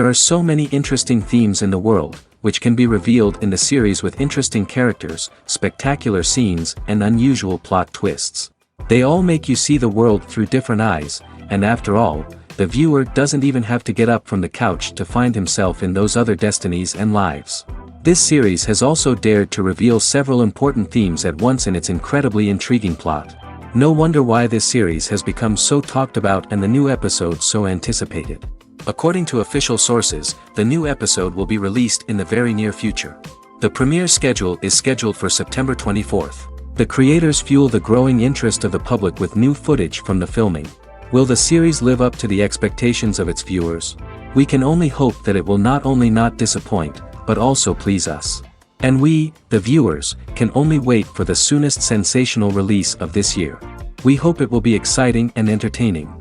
There are so many interesting themes in the world, which can be revealed in the series with interesting characters, spectacular scenes, and unusual plot twists. They all make you see the world through different eyes, and after all, the viewer doesn't even have to get up from the couch to find himself in those other destinies and lives. This series has also dared to reveal several important themes at once in its incredibly intriguing plot. No wonder why this series has become so talked about and the new episodes so anticipated. According to official sources, the new episode will be released in the very near future. The premiere schedule is scheduled for September 24th. The creators fuel the growing interest of the public with new footage from the filming. Will the series live up to the expectations of its viewers? We can only hope that it will not only not disappoint, but also please us. And we, the viewers, can only wait for the soonest sensational release of this year. We hope it will be exciting and entertaining.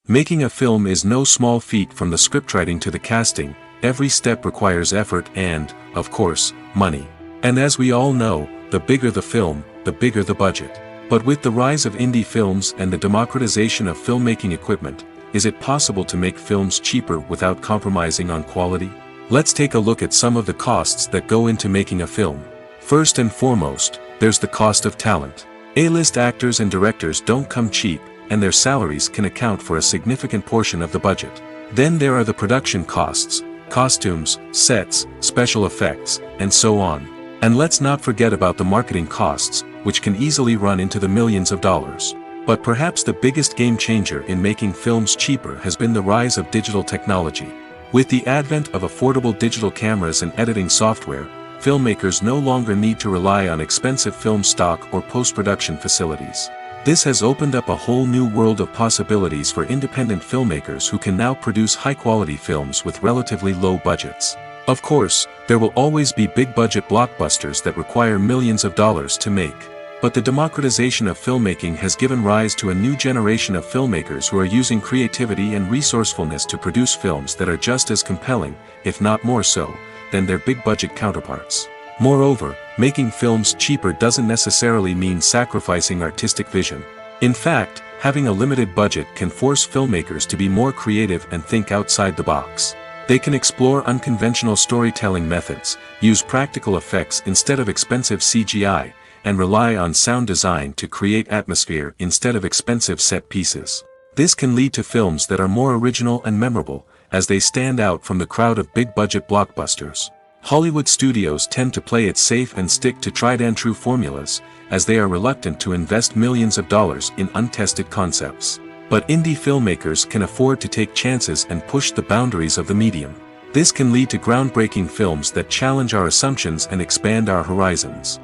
Making a film is no small feat. From the scriptwriting to the casting, every step requires effort and, of course, money. And as we all know, the bigger the film, the bigger the budget. But with the rise of indie films and the democratization of filmmaking equipment, is it possible to make films cheaper without compromising on quality? Let's take a look at some of the costs that go into making a film. First and foremost, there's the cost of talent. A-list actors and directors don't come cheap, and their salaries can account for a significant portion of the budget. Then there are the production costs, costumes, sets, special effects, and so on. And let's not forget about the marketing costs, which can easily run into the millions of dollars. But perhaps the biggest game changer in making films cheaper has been the rise of digital technology. With the advent of affordable digital cameras and editing software, filmmakers no longer need to rely on expensive film stock or post-production facilities. This has opened up a whole new world of possibilities for independent filmmakers who can now produce high-quality films with relatively low budgets. Of course, there will always be big-budget blockbusters that require millions of dollars to make. But the democratization of filmmaking has given rise to a new generation of filmmakers who are using creativity and resourcefulness to produce films that are just as compelling, if not more so, than their big-budget counterparts. Moreover, making films cheaper doesn't necessarily mean sacrificing artistic vision. In fact, having a limited budget can force filmmakers to be more creative and think outside the box. They can explore unconventional storytelling methods, use practical effects instead of expensive CGI, and rely on sound design to create atmosphere instead of expensive set pieces. This can lead to films that are more original and memorable, as they stand out from the crowd of big-budget blockbusters. Hollywood studios tend to play it safe and stick to tried-and-true formulas, as they are reluctant to invest millions of dollars in untested concepts. But indie filmmakers can afford to take chances and push the boundaries of the medium. This can lead to groundbreaking films that challenge our assumptions and expand our horizons.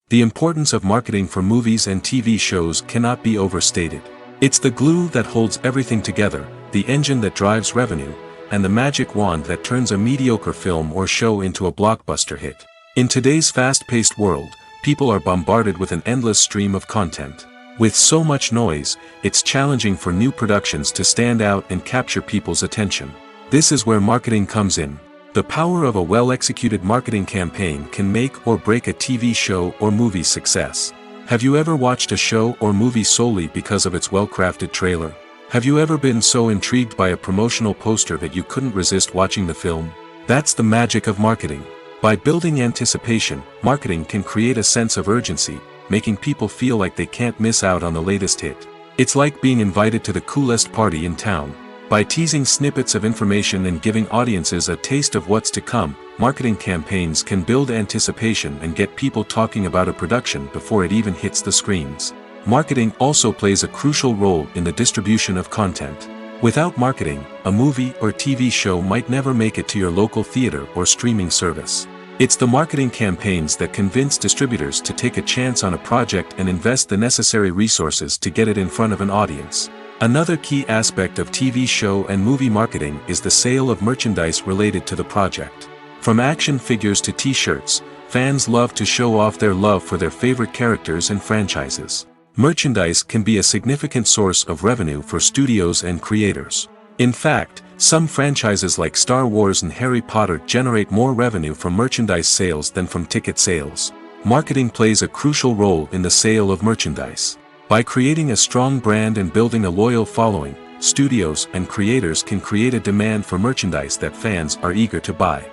The importance of marketing for movies and TV shows cannot be overstated. It's the glue that holds everything together, the engine that drives revenue, and the magic wand that turns a mediocre film or show into a blockbuster hit. In today's fast-paced world, people are bombarded with an endless stream of content. With so much noise, it's challenging for new productions to stand out and capture people's attention. This is where marketing comes in. The power of a well-executed marketing campaign can make or break a TV show or movie's success. Have you ever watched a show or movie solely because of its well-crafted trailer? Have you ever been so intrigued by a promotional poster that you couldn't resist watching the film? That's the magic of marketing. By building anticipation, marketing can create a sense of urgency, making people feel like they can't miss out on the latest hit. It's like being invited to the coolest party in town. By teasing snippets of information and giving audiences a taste of what's to come, marketing campaigns can build anticipation and get people talking about a production before it even hits the screens. Marketing also plays a crucial role in the distribution of content. Without marketing, a movie or TV show might never make it to your local theater or streaming service. It's the marketing campaigns that convince distributors to take a chance on a project and invest the necessary resources to get it in front of an audience. Another key aspect of TV show and movie marketing is the sale of merchandise related to the project. From action figures to t-shirts, fans love to show off their love for their favorite characters and franchises. Merchandise can be a significant source of revenue for studios and creators. In fact, some franchises like Star Wars and Harry Potter generate more revenue from merchandise sales than from ticket sales. Marketing plays a crucial role in the sale of merchandise. By creating a strong brand and building a loyal following, studios and creators can create a demand for merchandise that fans are eager to buy.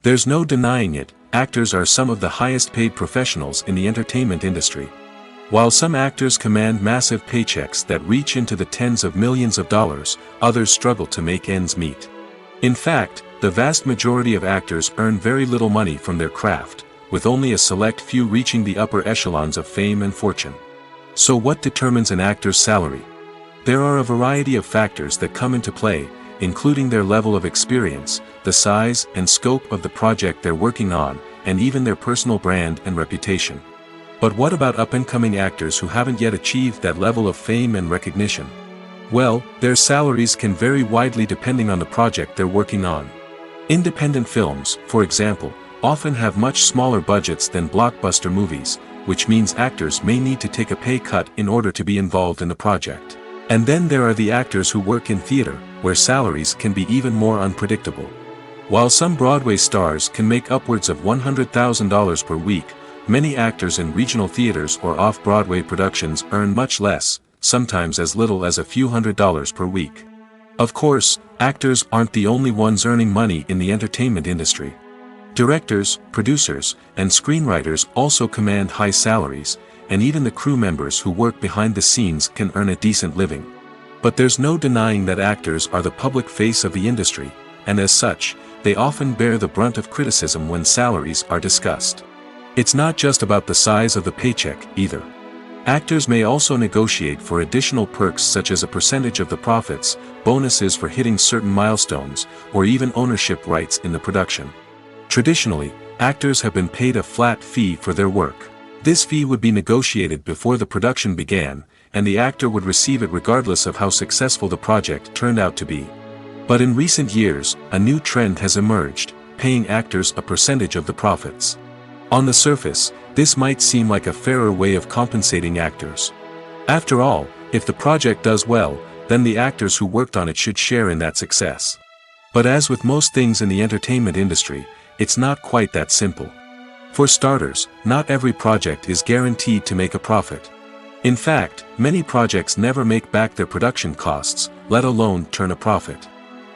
There's no denying it, actors are some of the highest paid professionals in the entertainment industry. While some actors command massive paychecks that reach into the tens of millions of dollars, others struggle to make ends meet. In fact, the vast majority of actors earn very little money from their craft, with only a select few reaching the upper echelons of fame and fortune. So what determines an actor's salary? There are a variety of factors that come into play, including their level of experience, the size and scope of the project they're working on, and even their personal brand and reputation. But what about up-and-coming actors who haven't yet achieved that level of fame and recognition? Well, their salaries can vary widely depending on the project they're working on. Independent films, for example, often have much smaller budgets than blockbuster movies, which means actors may need to take a pay cut in order to be involved in the project. And then there are the actors who work in theater, where salaries can be even more unpredictable. While some Broadway stars can make upwards of $100,000 per week, many actors in regional theaters or off-Broadway productions earn much less, sometimes as little as a few $100s per week. Of course, actors aren't the only ones earning money in the entertainment industry. Directors, producers, and screenwriters also command high salaries, and even the crew members who work behind the scenes can earn a decent living. But there's no denying that actors are the public face of the industry, and as such, they often bear the brunt of criticism when salaries are discussed. It's not just about the size of the paycheck, either. Actors may also negotiate for additional perks such as a percentage of the profits, bonuses for hitting certain milestones, or even ownership rights in the production. Traditionally, actors have been paid a flat fee for their work. This fee would be negotiated before the production began, and the actor would receive it regardless of how successful the project turned out to be. But in recent years, a new trend has emerged, paying actors a percentage of the profits. On the surface, this might seem like a fairer way of compensating actors. After all, if the project does well, then the actors who worked on it should share in that success. But as with most things in the entertainment industry, it's not quite that simple. For starters, not every project is guaranteed to make a profit. In fact, many projects never make back their production costs, let alone turn a profit.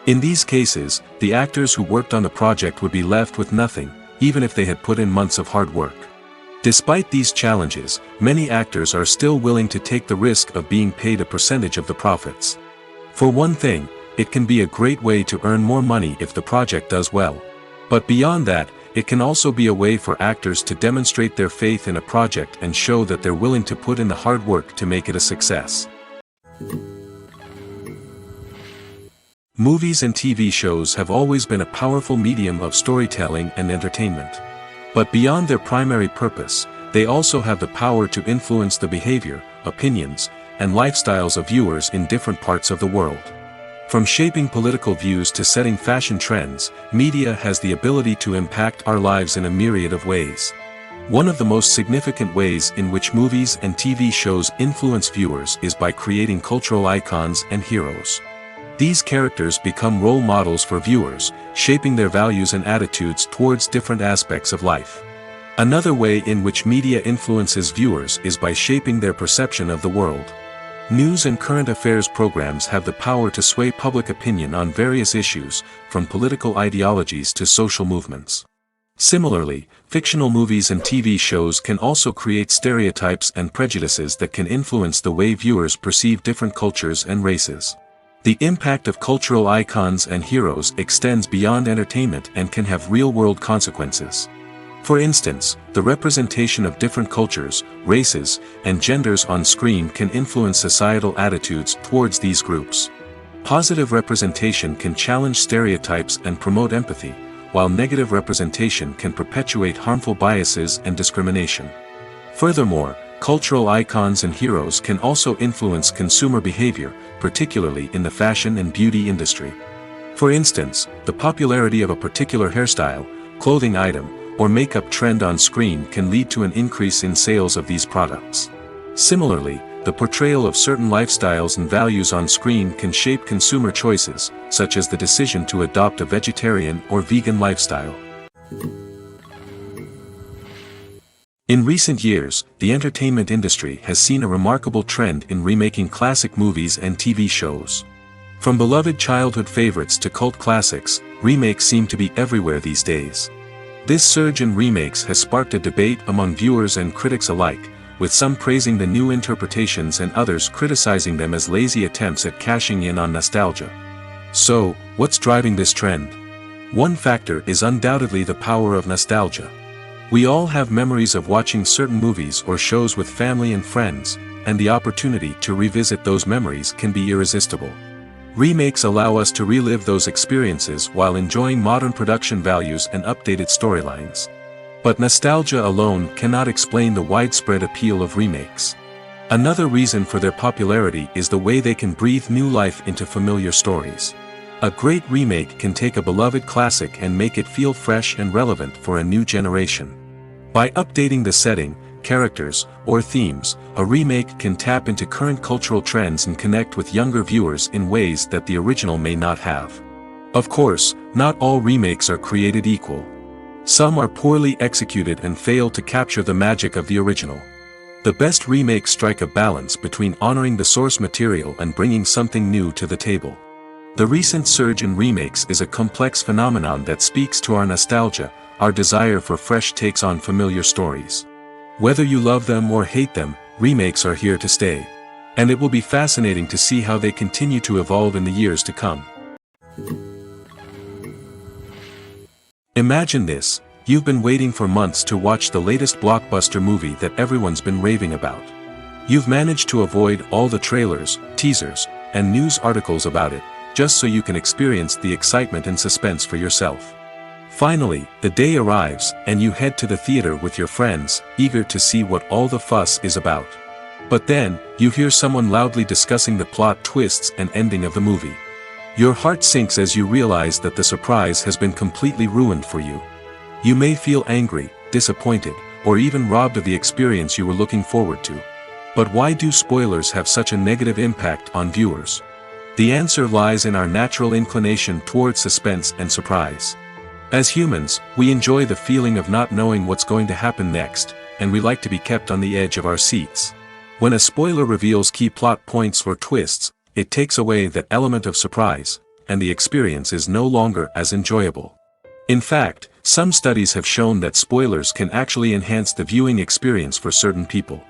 In these cases, the actors who worked on the project would be left with nothing, even if they had put in months of hard work. Despite these challenges, many actors are still willing to take the risk of being paid a percentage of the profits. For one thing, it can be a great way to earn more money if the project does well. But beyond that, it can also be a way for actors to demonstrate their faith in a project and show that they're willing to put in the hard work to make it a success. Movies and TV shows have always been a powerful medium of storytelling and entertainment. But beyond their primary purpose, they also have the power to influence the behavior, opinions, and lifestyles of viewers in different parts of the world. From shaping political views to setting fashion trends, media has the ability to impact our lives in a myriad of ways. One of the most significant ways in which movies and TV shows influence viewers is by creating cultural icons and heroes. These characters become role models for viewers, shaping their values and attitudes towards different aspects of life. Another way in which media influences viewers is by shaping their perception of the world. News and current affairs programs have the power to sway public opinion on various issues, from political ideologies to social movements. Similarly, fictional movies and TV shows can also create stereotypes and prejudices that can influence the way viewers perceive different cultures and races. The impact of cultural icons and heroes extends beyond entertainment and can have real-world consequences. For instance, the representation of different cultures, races, and genders on screen can influence societal attitudes towards these groups. Positive representation can challenge stereotypes and promote empathy, while negative representation can perpetuate harmful biases and discrimination. Furthermore, cultural icons and heroes can also influence consumer behavior, particularly in the fashion and beauty industry. For instance, the popularity of a particular hairstyle, clothing item, or makeup trend on screen can lead to an increase in sales of these products. Similarly, the portrayal of certain lifestyles and values on screen can shape consumer choices, such as the decision to adopt a vegetarian or vegan lifestyle. In recent years, the entertainment industry has seen a remarkable trend in remaking classic movies and TV shows. From beloved childhood favorites to cult classics, remakes seem to be everywhere these days. This surge in remakes has sparked a debate among viewers and critics alike, with some praising the new interpretations and others criticizing them as lazy attempts at cashing in on nostalgia. So, what's driving this trend? One factor is undoubtedly the power of nostalgia. We all have memories of watching certain movies or shows with family and friends, and the opportunity to revisit those memories can be irresistible. Remakes allow us to relive those experiences while enjoying modern production values and updated storylines. But nostalgia alone cannot explain the widespread appeal of remakes. Another reason for their popularity is the way they can breathe new life into familiar stories. A great remake can take a beloved classic and make it feel fresh and relevant for a new generation. By updating the setting, characters, or themes, a remake can tap into current cultural trends and connect with younger viewers in ways that the original may not have. Of course, not all remakes are created equal. Some are poorly executed and fail to capture the magic of the original. The best remakes strike a balance between honoring the source material and bringing something new to the table. The recent surge in remakes is a complex phenomenon that speaks to our nostalgia, our desire for fresh takes on familiar stories. Whether you love them or hate them, remakes are here to stay. And it will be fascinating to see how they continue to evolve in the years to come. Imagine this, you've been waiting for months to watch the latest blockbuster movie that everyone's been raving about. You've managed to avoid all the trailers, teasers, and news articles about it, just so you can experience the excitement and suspense for yourself. Finally, the day arrives, and you head to the theater with your friends, eager to see what all the fuss is about. But then, you hear someone loudly discussing the plot twists and ending of the movie. Your heart sinks as you realize that the surprise has been completely ruined for you. You may feel angry, disappointed, or even robbed of the experience you were looking forward to. But why do spoilers have such a negative impact on viewers? The answer lies in our natural inclination toward suspense and surprise. As humans, we enjoy the feeling of not knowing what's going to happen next, and we like to be kept on the edge of our seats. When a spoiler reveals key plot points or twists, it takes away that element of surprise, and the experience is no longer as enjoyable. In fact, some studies have shown that spoilers can actually enhance the viewing experience for certain people.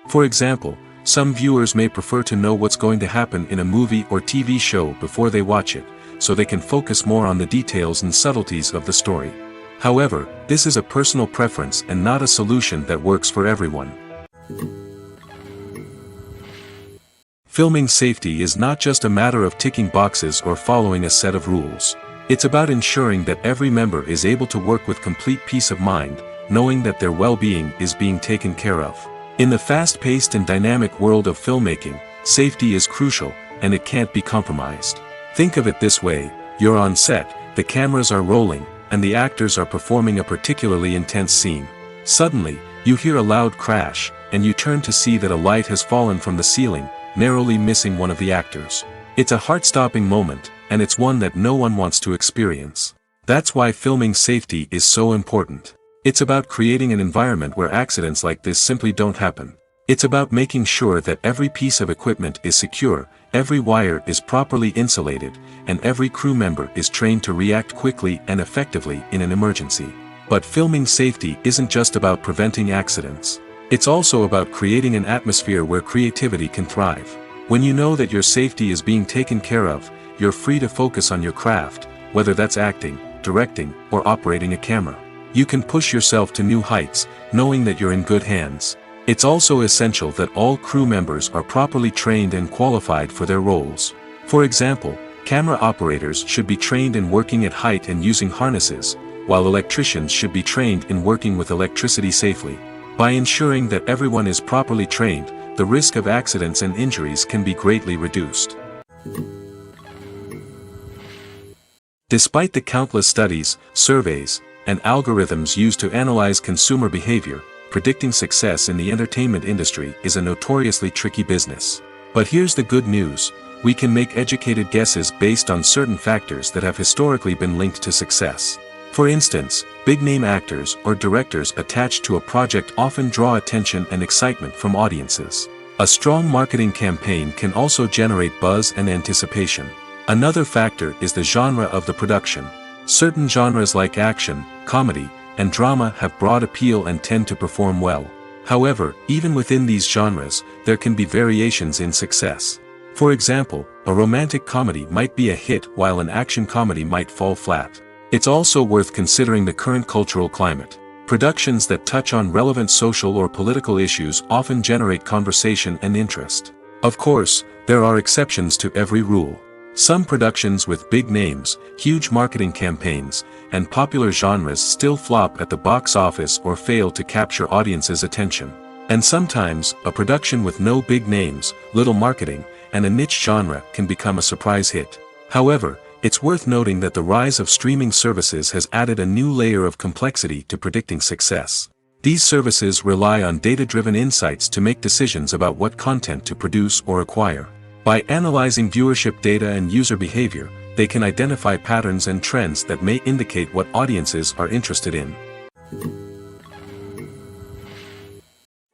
For example, some viewers may prefer to know what's going to happen in a movie or TV show before they watch it, so they can focus more on the details and subtleties of the story. However, this is a personal preference and not a solution that works for everyone. Filming safety is not just a matter of ticking boxes or following a set of rules. It's about ensuring that every member is able to work with complete peace of mind, knowing that their well-being is being taken care of. In the fast-paced and dynamic world of filmmaking, safety is crucial, and it can't be compromised. Think of it this way, you're on set, the cameras are rolling, and the actors are performing a particularly intense scene. Suddenly, you hear a loud crash, and you turn to see that a light has fallen from the ceiling, narrowly missing one of the actors. It's a heart-stopping moment, and it's one that no one wants to experience. That's why filming safety is so important. It's about creating an environment where accidents like this simply don't happen. It's about making sure that every piece of equipment is secure, every wire is properly insulated, and every crew member is trained to react quickly and effectively in an emergency. But filming safety isn't just about preventing accidents. It's also about creating an atmosphere where creativity can thrive. When you know that your safety is being taken care of, you're free to focus on your craft, whether that's acting, directing, or operating a camera. You can push yourself to new heights, knowing that you're in good hands. It's also essential that all crew members are properly trained and qualified for their roles. For example, camera operators should be trained in working at height and using harnesses, while electricians should be trained in working with electricity safely. By ensuring that everyone is properly trained, the risk of accidents and injuries can be greatly reduced. Despite the countless studies, surveys, and algorithms used to analyze consumer behavior, predicting success in the entertainment industry is a notoriously tricky business. But here's the good news, we can make educated guesses based on certain factors that have historically been linked to success. For instance, big-name actors or directors attached to a project often draw attention and excitement from audiences. A strong marketing campaign can also generate buzz and anticipation. Another factor is the genre of the production. Certain genres like action, comedy, and drama have broad appeal and tend to perform well. However, even within these genres, there can be variations in success. For example, a romantic comedy might be a hit while an action comedy might fall flat. It's also worth considering the current cultural climate. Productions that touch on relevant social or political issues often generate conversation and interest. Of course, there are exceptions to every rule. Some productions with big names, huge marketing campaigns, and popular genres still flop at the box office or fail to capture audiences' attention. And sometimes, a production with no big names, little marketing, and a niche genre can become a surprise hit. However, it's worth noting that the rise of streaming services has added a new layer of complexity to predicting success. These services rely on data-driven insights to make decisions about what content to produce or acquire. By analyzing viewership data and user behavior, they can identify patterns and trends that may indicate what audiences are interested in.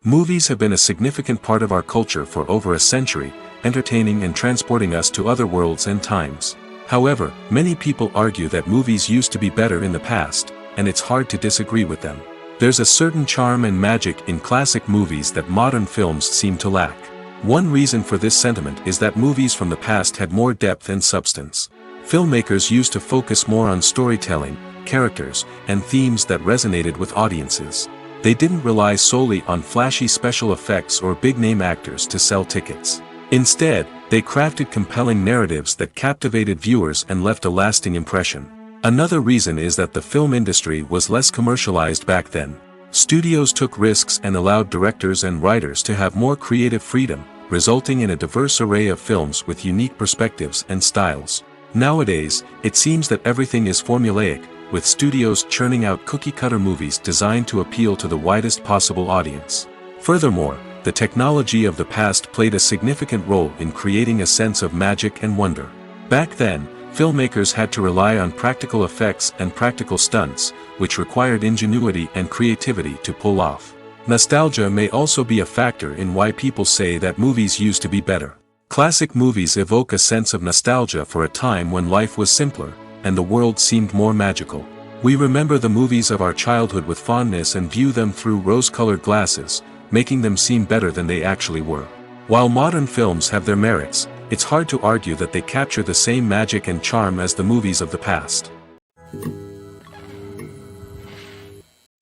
Movies have been a significant part of our culture for over a century, entertaining and transporting us to other worlds and times. However, many people argue that movies used to be better in the past, and it's hard to disagree with them. There's a certain charm and magic in classic movies that modern films seem to lack. One reason for this sentiment is that movies from the past had more depth and substance. Filmmakers used to focus more on storytelling, characters, and themes that resonated with audiences. They didn't rely solely on flashy special effects or big-name actors to sell tickets. Instead, they crafted compelling narratives that captivated viewers and left a lasting impression. Another reason is that the film industry was less commercialized back then. Studios took risks and allowed directors and writers to have more creative freedom, resulting in a diverse array of films with unique perspectives and styles. Nowadays, it seems that everything is formulaic, with studios churning out cookie-cutter movies designed to appeal to the widest possible audience. Furthermore, the technology of the past played a significant role in creating a sense of magic and wonder. Back then, filmmakers had to rely on practical effects and practical stunts, which required ingenuity and creativity to pull off. Nostalgia may also be a factor in why people say that movies used to be better. Classic movies evoke a sense of nostalgia for a time when life was simpler, and the world seemed more magical. We remember the movies of our childhood with fondness and view them through rose-colored glasses, making them seem better than they actually were. While modern films have their merits, it's hard to argue that they capture the same magic and charm as the movies of the past.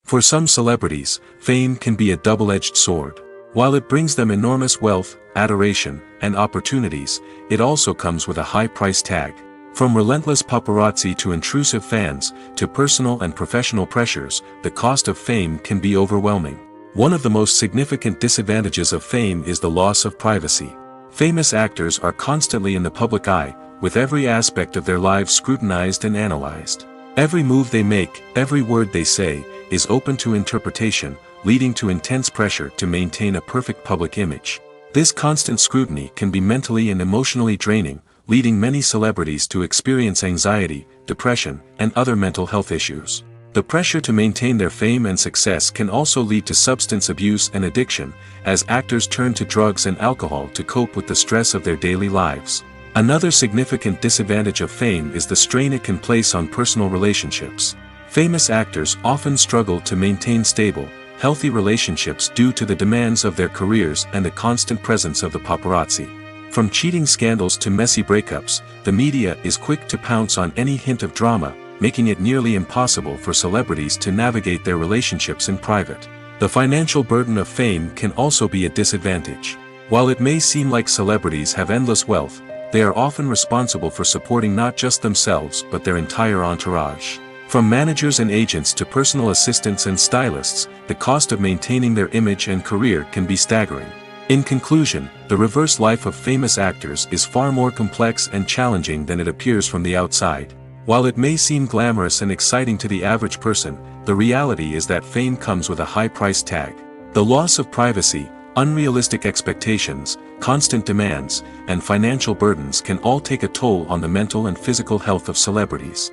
For some celebrities, fame can be a double-edged sword. While it brings them enormous wealth, adoration, and opportunities, it also comes with a high price tag. From relentless paparazzi to intrusive fans, to personal and professional pressures, the cost of fame can be overwhelming. One of the most significant disadvantages of fame is the loss of privacy. Famous actors are constantly in the public eye, with every aspect of their lives scrutinized and analyzed. Every move they make, every word they say, is open to interpretation, leading to intense pressure to maintain a perfect public image. This constant scrutiny can be mentally and emotionally draining, leading many celebrities to experience anxiety, depression, and other mental health issues. The pressure to maintain their fame and success can also lead to substance abuse and addiction, as actors turn to drugs and alcohol to cope with the stress of their daily lives. Another significant disadvantage of fame is the strain it can place on personal relationships. Famous actors often struggle to maintain stable, healthy relationships due to the demands of their careers and the constant presence of the paparazzi. From cheating scandals to messy breakups, the media is quick to pounce on any hint of drama, making it nearly impossible for celebrities to navigate their relationships in private. The financial burden of fame can also be a disadvantage. While it may seem like celebrities have endless wealth, they are often responsible for supporting not just themselves but their entire entourage. From managers and agents to personal assistants and stylists, the cost of maintaining their image and career can be staggering. In conclusion, the reverse life of famous actors is far more complex and challenging than it appears from the outside. While it may seem glamorous and exciting to the average person, the reality is that fame comes with a high price tag. The loss of privacy, unrealistic expectations, constant demands, and financial burdens can all take a toll on the mental and physical health of celebrities.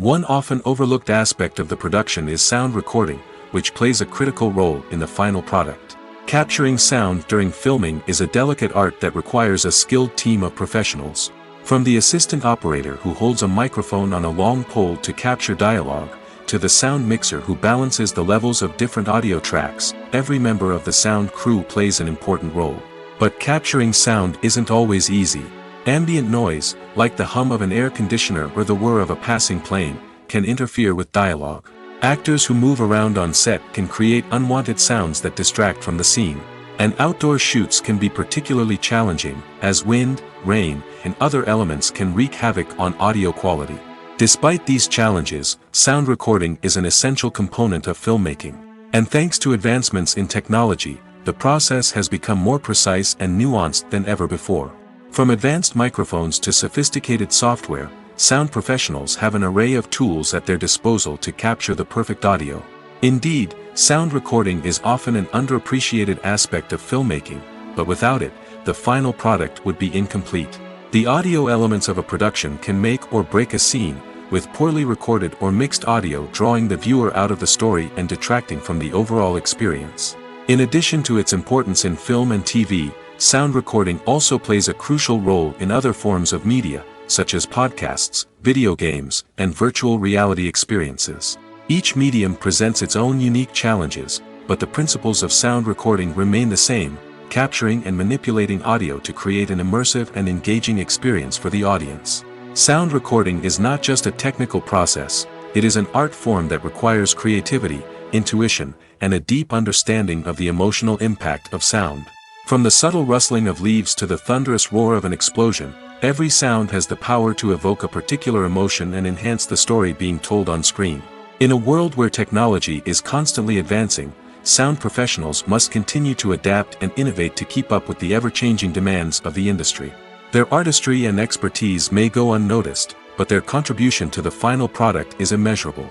One often overlooked aspect of the production is sound recording, which plays a critical role in the final product. Capturing sound during filming is a delicate art that requires a skilled team of professionals. From the assistant operator who holds a microphone on a long pole to capture dialogue, to the sound mixer who balances the levels of different audio tracks, every member of the sound crew plays an important role. But capturing sound isn't always easy. Ambient noise, like the hum of an air conditioner or the whir of a passing plane, can interfere with dialogue. Actors who move around on set can create unwanted sounds that distract from the scene. And outdoor shoots can be particularly challenging, as wind, rain, and other elements can wreak havoc on audio quality. Despite these challenges, sound recording is an essential component of filmmaking. And thanks to advancements in technology, the process has become more precise and nuanced than ever before. From advanced microphones to sophisticated software, sound professionals have an array of tools at their disposal to capture the perfect audio. Indeed, sound recording is often an underappreciated aspect of filmmaking, but without it, the final product would be incomplete. The audio elements of a production can make or break a scene, with poorly recorded or mixed audio drawing the viewer out of the story and detracting from the overall experience. In addition to its importance in film and TV, sound recording also plays a crucial role in other forms of media, such as podcasts, video games, and virtual reality experiences. Each medium presents its own unique challenges, but the principles of sound recording remain the same, capturing and manipulating audio to create an immersive and engaging experience for the audience. Sound recording is not just a technical process, it is an art form that requires creativity, intuition, and a deep understanding of the emotional impact of sound. From the subtle rustling of leaves to the thunderous roar of an explosion, every sound has the power to evoke a particular emotion and enhance the story being told on screen. In a world where technology is constantly advancing, sound professionals must continue to adapt and innovate to keep up with the ever-changing demands of the industry. Their artistry and expertise may go unnoticed, but their contribution to the final product is immeasurable.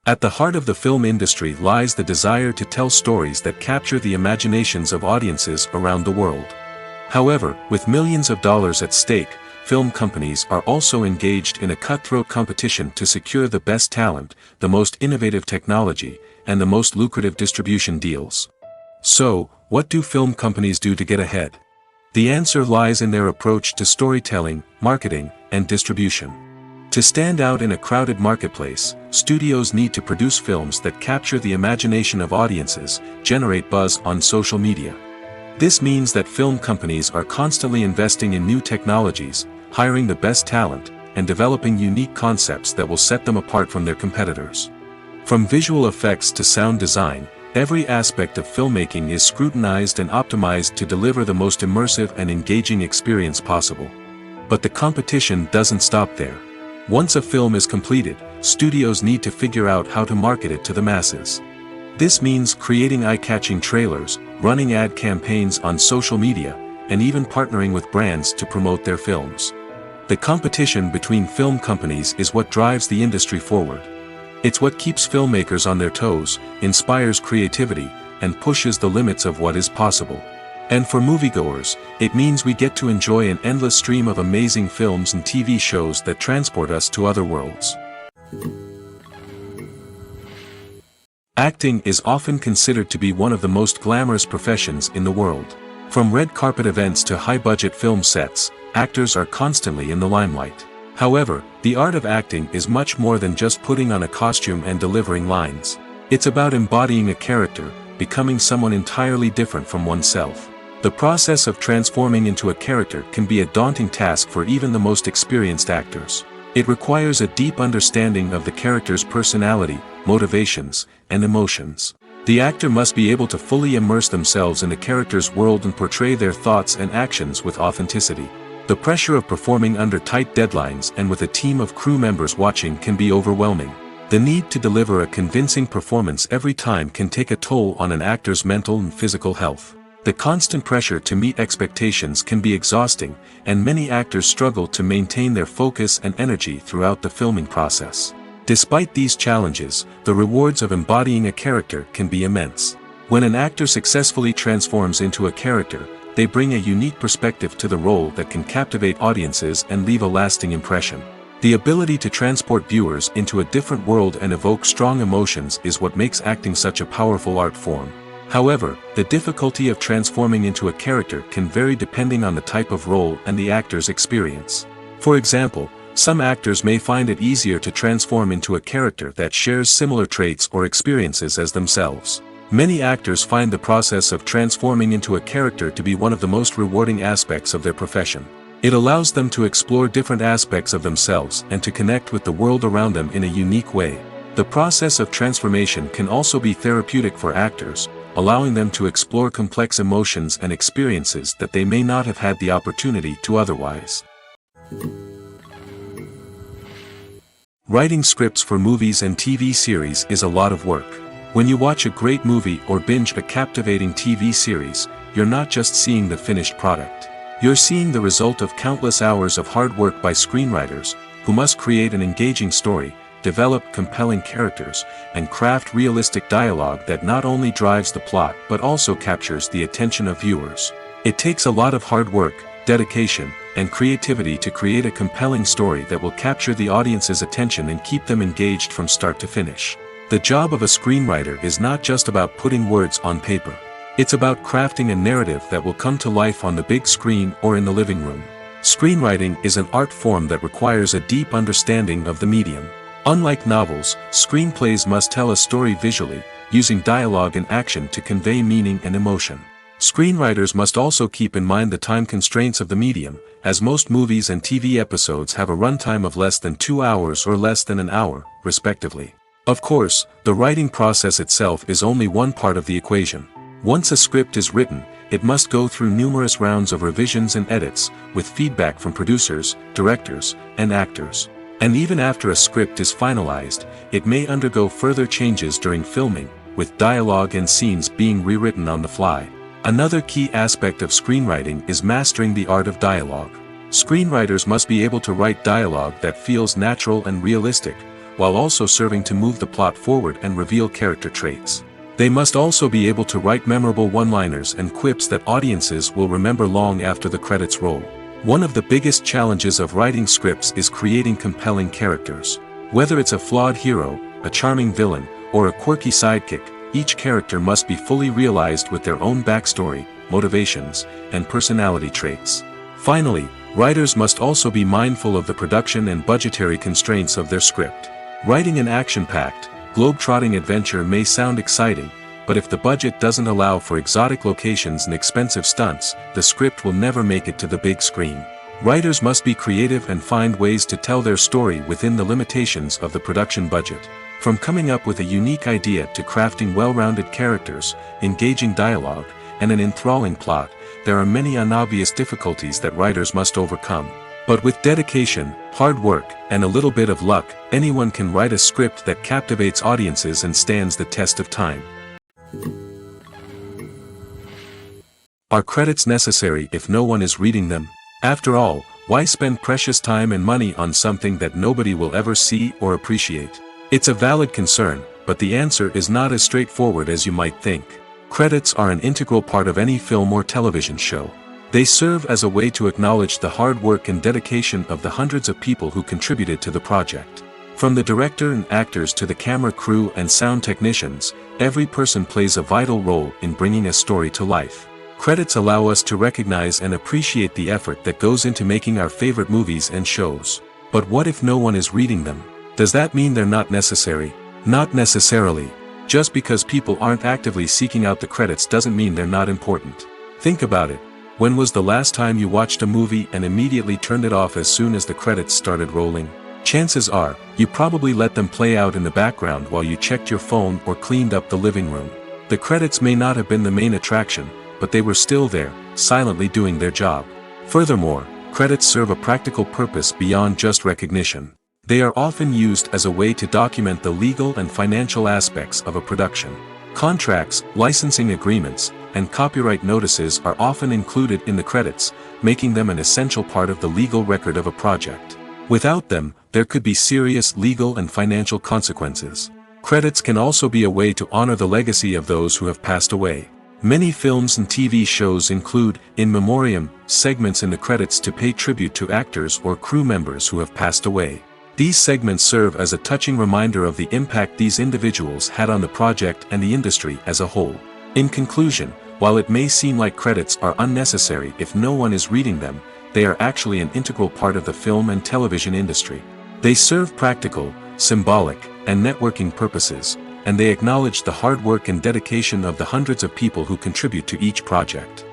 At the heart of the film industry lies the desire to tell stories that capture the imaginations of audiences around the world. However, with millions of dollars at stake, film companies are also engaged in a cutthroat competition to secure the best talent, the most innovative technology, and the most lucrative distribution deals. So, what do film companies do to get ahead? The answer lies in their approach to storytelling, marketing, and distribution. To stand out in a crowded marketplace, studios need to produce films that capture the imagination of audiences, generate buzz on social media. This means that film companies are constantly investing in new technologies, hiring the best talent, and developing unique concepts that will set them apart from their competitors. From visual effects to sound design, every aspect of filmmaking is scrutinized and optimized to deliver the most immersive and engaging experience possible. But the competition doesn't stop there. Once a film is completed, studios need to figure out how to market it to the masses. This means creating eye-catching trailers, running ad campaigns on social media, and even partnering with brands to promote their films. The competition between film companies is what drives the industry forward. It's what keeps filmmakers on their toes, inspires creativity, and pushes the limits of what is possible. And for moviegoers, it means we get to enjoy an endless stream of amazing films and TV shows that transport us to other worlds. Acting is often considered to be one of the most glamorous professions in the world. From red carpet events to high-budget film sets, actors are constantly in the limelight. However, the art of acting is much more than just putting on a costume and delivering lines. It's about embodying a character, becoming someone entirely different from oneself. The process of transforming into a character can be a daunting task for even the most experienced actors. It requires a deep understanding of the character's personality, motivations, and emotions. The actor must be able to fully immerse themselves in the character's world and portray their thoughts and actions with authenticity. The pressure of performing under tight deadlines and with a team of crew members watching can be overwhelming. The need to deliver a convincing performance every time can take a toll on an actor's mental and physical health. The constant pressure to meet expectations can be exhausting, and many actors struggle to maintain their focus and energy throughout the filming process. Despite these challenges, the rewards of embodying a character can be immense. When an actor successfully transforms into a character, they bring a unique perspective to the role that can captivate audiences and leave a lasting impression. The ability to transport viewers into a different world and evoke strong emotions is what makes acting such a powerful art form. However, the difficulty of transforming into a character can vary depending on the type of role and the actor's experience. For example, some actors may find it easier to transform into a character that shares similar traits or experiences as themselves. Many actors find the process of transforming into a character to be one of the most rewarding aspects of their profession. It allows them to explore different aspects of themselves and to connect with the world around them in a unique way. The process of transformation can also be therapeutic for actors, allowing them to explore complex emotions and experiences that they may not have had the opportunity to otherwise. Writing scripts for movies and TV series is a lot of work. When you watch a great movie or binge a captivating TV series, you're not just seeing the finished product. You're seeing the result of countless hours of hard work by screenwriters, who must create an engaging story, develop compelling characters, and craft realistic dialogue that not only drives the plot but also captures the attention of viewers. It takes a lot of hard work, dedication, and creativity to create a compelling story that will capture the audience's attention and keep them engaged from start to finish. The job of a screenwriter is not just about putting words on paper. It's about crafting a narrative that will come to life on the big screen or in the living room. Screenwriting is an art form that requires a deep understanding of the medium. Unlike novels, screenplays must tell a story visually, using dialogue and action to convey meaning and emotion. Screenwriters must also keep in mind the time constraints of the medium, as most movies and TV episodes have a runtime of less than 2 hours or less than an hour, respectively. Of course, the writing process itself is only one part of the equation. Once a script is written, it must go through numerous rounds of revisions and edits, with feedback from producers, directors, and actors. And even after a script is finalized, it may undergo further changes during filming, with dialogue and scenes being rewritten on the fly. Another key aspect of screenwriting is mastering the art of dialogue. Screenwriters must be able to write dialogue that feels natural and realistic, while also serving to move the plot forward and reveal character traits. They must also be able to write memorable one-liners and quips that audiences will remember long after the credits roll. One of the biggest challenges of writing scripts is creating compelling characters. Whether it's a flawed hero, a charming villain, or a quirky sidekick, each character must be fully realized with their own backstory, motivations, and personality traits. Finally, writers must also be mindful of the production and budgetary constraints of their script. Writing an action-packed, globe-trotting adventure may sound exciting, but if the budget doesn't allow for exotic locations and expensive stunts, the script will never make it to the big screen. Writers must be creative and find ways to tell their story within the limitations of the production budget. From coming up with a unique idea to crafting well-rounded characters, engaging dialogue, and an enthralling plot, there are many unobvious difficulties that writers must overcome. But with dedication, hard work, and a little bit of luck, anyone can write a script that captivates audiences and stands the test of time. Are credits necessary if no one is reading them? After all, why spend precious time and money on something that nobody will ever see or appreciate? It's a valid concern, but the answer is not as straightforward as you might think. Credits are an integral part of any film or television show. They serve as a way to acknowledge the hard work and dedication of the hundreds of people who contributed to the project. From the director and actors to the camera crew and sound technicians, every person plays a vital role in bringing a story to life. Credits allow us to recognize and appreciate the effort that goes into making our favorite movies and shows. But what if no one is reading them? Does that mean they're not necessary? Not necessarily. Just because people aren't actively seeking out the credits doesn't mean they're not important. Think about it. When was the last time you watched a movie and immediately turned it off as soon as the credits started rolling? Chances are, you probably let them play out in the background while you checked your phone or cleaned up the living room. The credits may not have been the main attraction, but they were still there, silently doing their job. Furthermore, credits serve a practical purpose beyond just recognition. They are often used as a way to document the legal and financial aspects of a production. Contracts, licensing agreements, and copyright notices are often included in the credits, making them an essential part of the legal record of a project. Without them, there could be serious legal and financial consequences. Credits can also be a way to honor the legacy of those who have passed away. Many films and TV shows include, in memoriam, segments in the credits to pay tribute to actors or crew members who have passed away. These segments serve as a touching reminder of the impact these individuals had on the project and the industry as a whole. In conclusion, while it may seem like credits are unnecessary if no one is reading them, they are actually an integral part of the film and television industry. They serve practical, symbolic, and networking purposes, and they acknowledge the hard work and dedication of the hundreds of people who contribute to each project.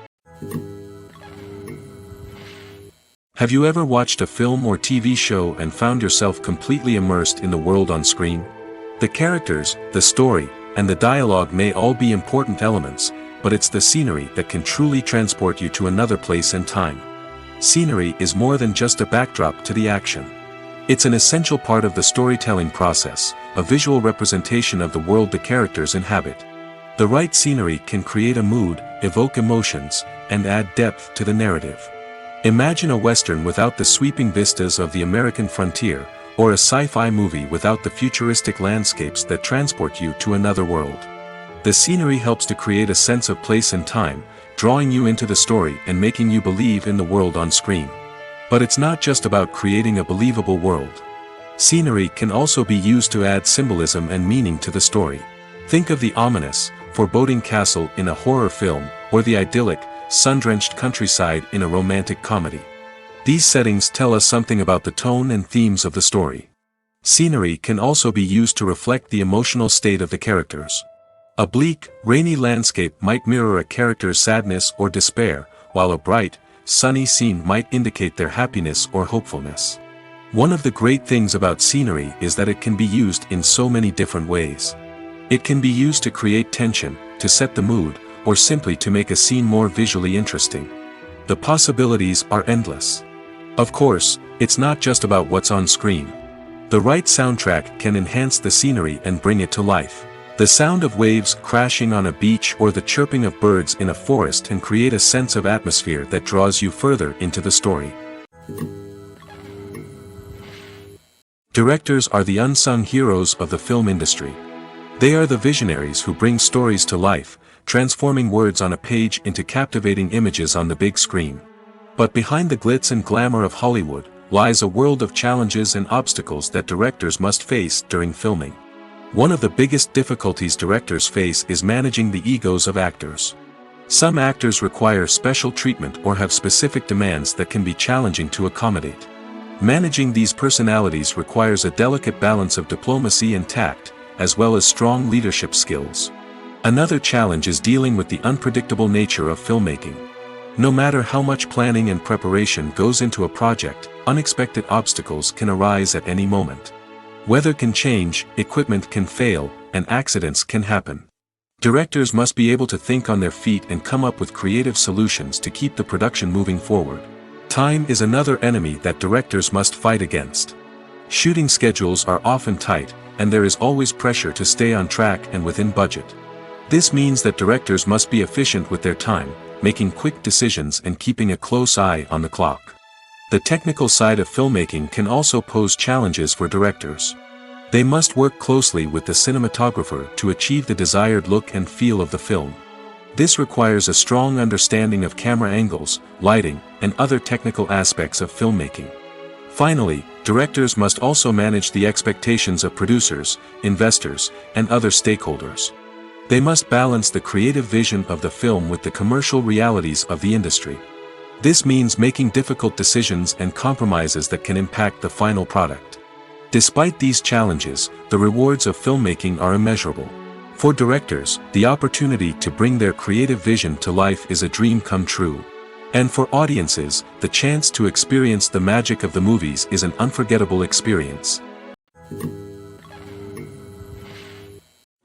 Have you ever watched a film or TV show and found yourself completely immersed in the world on screen? The characters, the story, and the dialogue may all be important elements, but it's the scenery that can truly transport you to another place and time. Scenery is more than just a backdrop to the action. It's an essential part of the storytelling process, a visual representation of the world the characters inhabit. The right scenery can create a mood, evoke emotions, and add depth to the narrative. Imagine a Western without the sweeping vistas of the American frontier, or a sci-fi movie without the futuristic landscapes that transport you to another world. The scenery helps to create a sense of place and time, drawing you into the story and making you believe in the world on screen. But it's not just about creating a believable world. Scenery can also be used to add symbolism and meaning to the story. Think of the ominous, foreboding castle in a horror film, or the idyllic, sun-drenched countryside in a romantic comedy. These settings tell us something about the tone and themes of the story. Scenery can also be used to reflect the emotional state of the characters. A bleak, rainy landscape might mirror a character's sadness or despair, while a bright, sunny scene might indicate their happiness or hopefulness. One of the great things about scenery is that it can be used in so many different ways. It can be used to create tension, to set the mood, or simply to make a scene more visually interesting. The possibilities are endless. Of course, it's not just about what's on screen. The right soundtrack can enhance the scenery and bring it to life. The sound of waves crashing on a beach or the chirping of birds in a forest can create a sense of atmosphere that draws you further into the story. Directors are the unsung heroes of the film industry. They are the visionaries who bring stories to life, transforming words on a page into captivating images on the big screen. But behind the glitz and glamour of Hollywood lies a world of challenges and obstacles that directors must face during filming. One of the biggest difficulties directors face is managing the egos of actors. Some actors require special treatment or have specific demands that can be challenging to accommodate. Managing these personalities requires a delicate balance of diplomacy and tact, as well as strong leadership skills. Another challenge is dealing with the unpredictable nature of filmmaking. No matter how much planning and preparation goes into a project, unexpected obstacles can arise at any moment. Weather can change, equipment can fail, and accidents can happen. Directors must be able to think on their feet and come up with creative solutions to keep the production moving forward. Time is another enemy that directors must fight against. Shooting schedules are often tight, and there is always pressure to stay on track and within budget. This means that directors must be efficient with their time, making quick decisions and keeping a close eye on the clock. The technical side of filmmaking can also pose challenges for directors. They must work closely with the cinematographer to achieve the desired look and feel of the film. This requires a strong understanding of camera angles, lighting, and other technical aspects of filmmaking. Finally, directors must also manage the expectations of producers, investors, and other stakeholders. They must balance the creative vision of the film with the commercial realities of the industry. This means making difficult decisions and compromises that can impact the final product. Despite these challenges, the rewards of filmmaking are immeasurable. For directors, the opportunity to bring their creative vision to life is a dream come true. And for audiences, the chance to experience the magic of the movies is an unforgettable experience.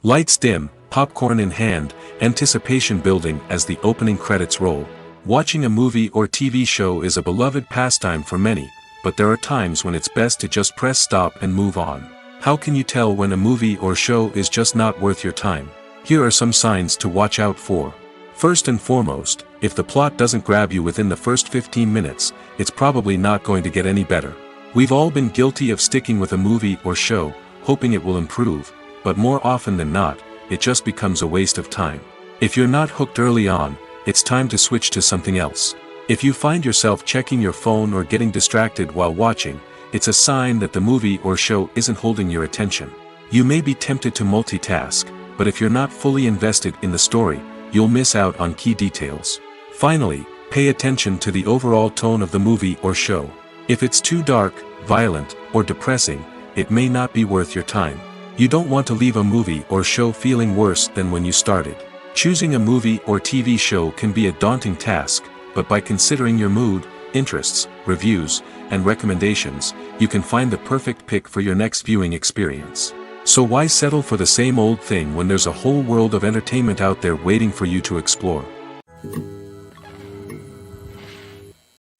Lights dim, popcorn in hand, anticipation building as the opening credits roll. Watching a movie or TV show is a beloved pastime for many, but there are times when it's best to just press stop and move on. How can you tell when a movie or show is just not worth your time? Here are some signs to watch out for. First and foremost, if the plot doesn't grab you within the first 15 minutes, it's probably not going to get any better. We've all been guilty of sticking with a movie or show, hoping it will improve, but more often than not, it just becomes a waste of time. If you're not hooked early on, it's time to switch to something else. If you find yourself checking your phone or getting distracted while watching, it's a sign that the movie or show isn't holding your attention. You may be tempted to multitask, but if you're not fully invested in the story, you'll miss out on key details. Finally, pay attention to the overall tone of the movie or show. If it's too dark, violent, or depressing, it may not be worth your time. You don't want to leave a movie or show feeling worse than when you started. Choosing a movie or TV show can be a daunting task, but by considering your mood, interests, reviews, and recommendations, you can find the perfect pick for your next viewing experience. So why settle for the same old thing when there's a whole world of entertainment out there waiting for you to explore?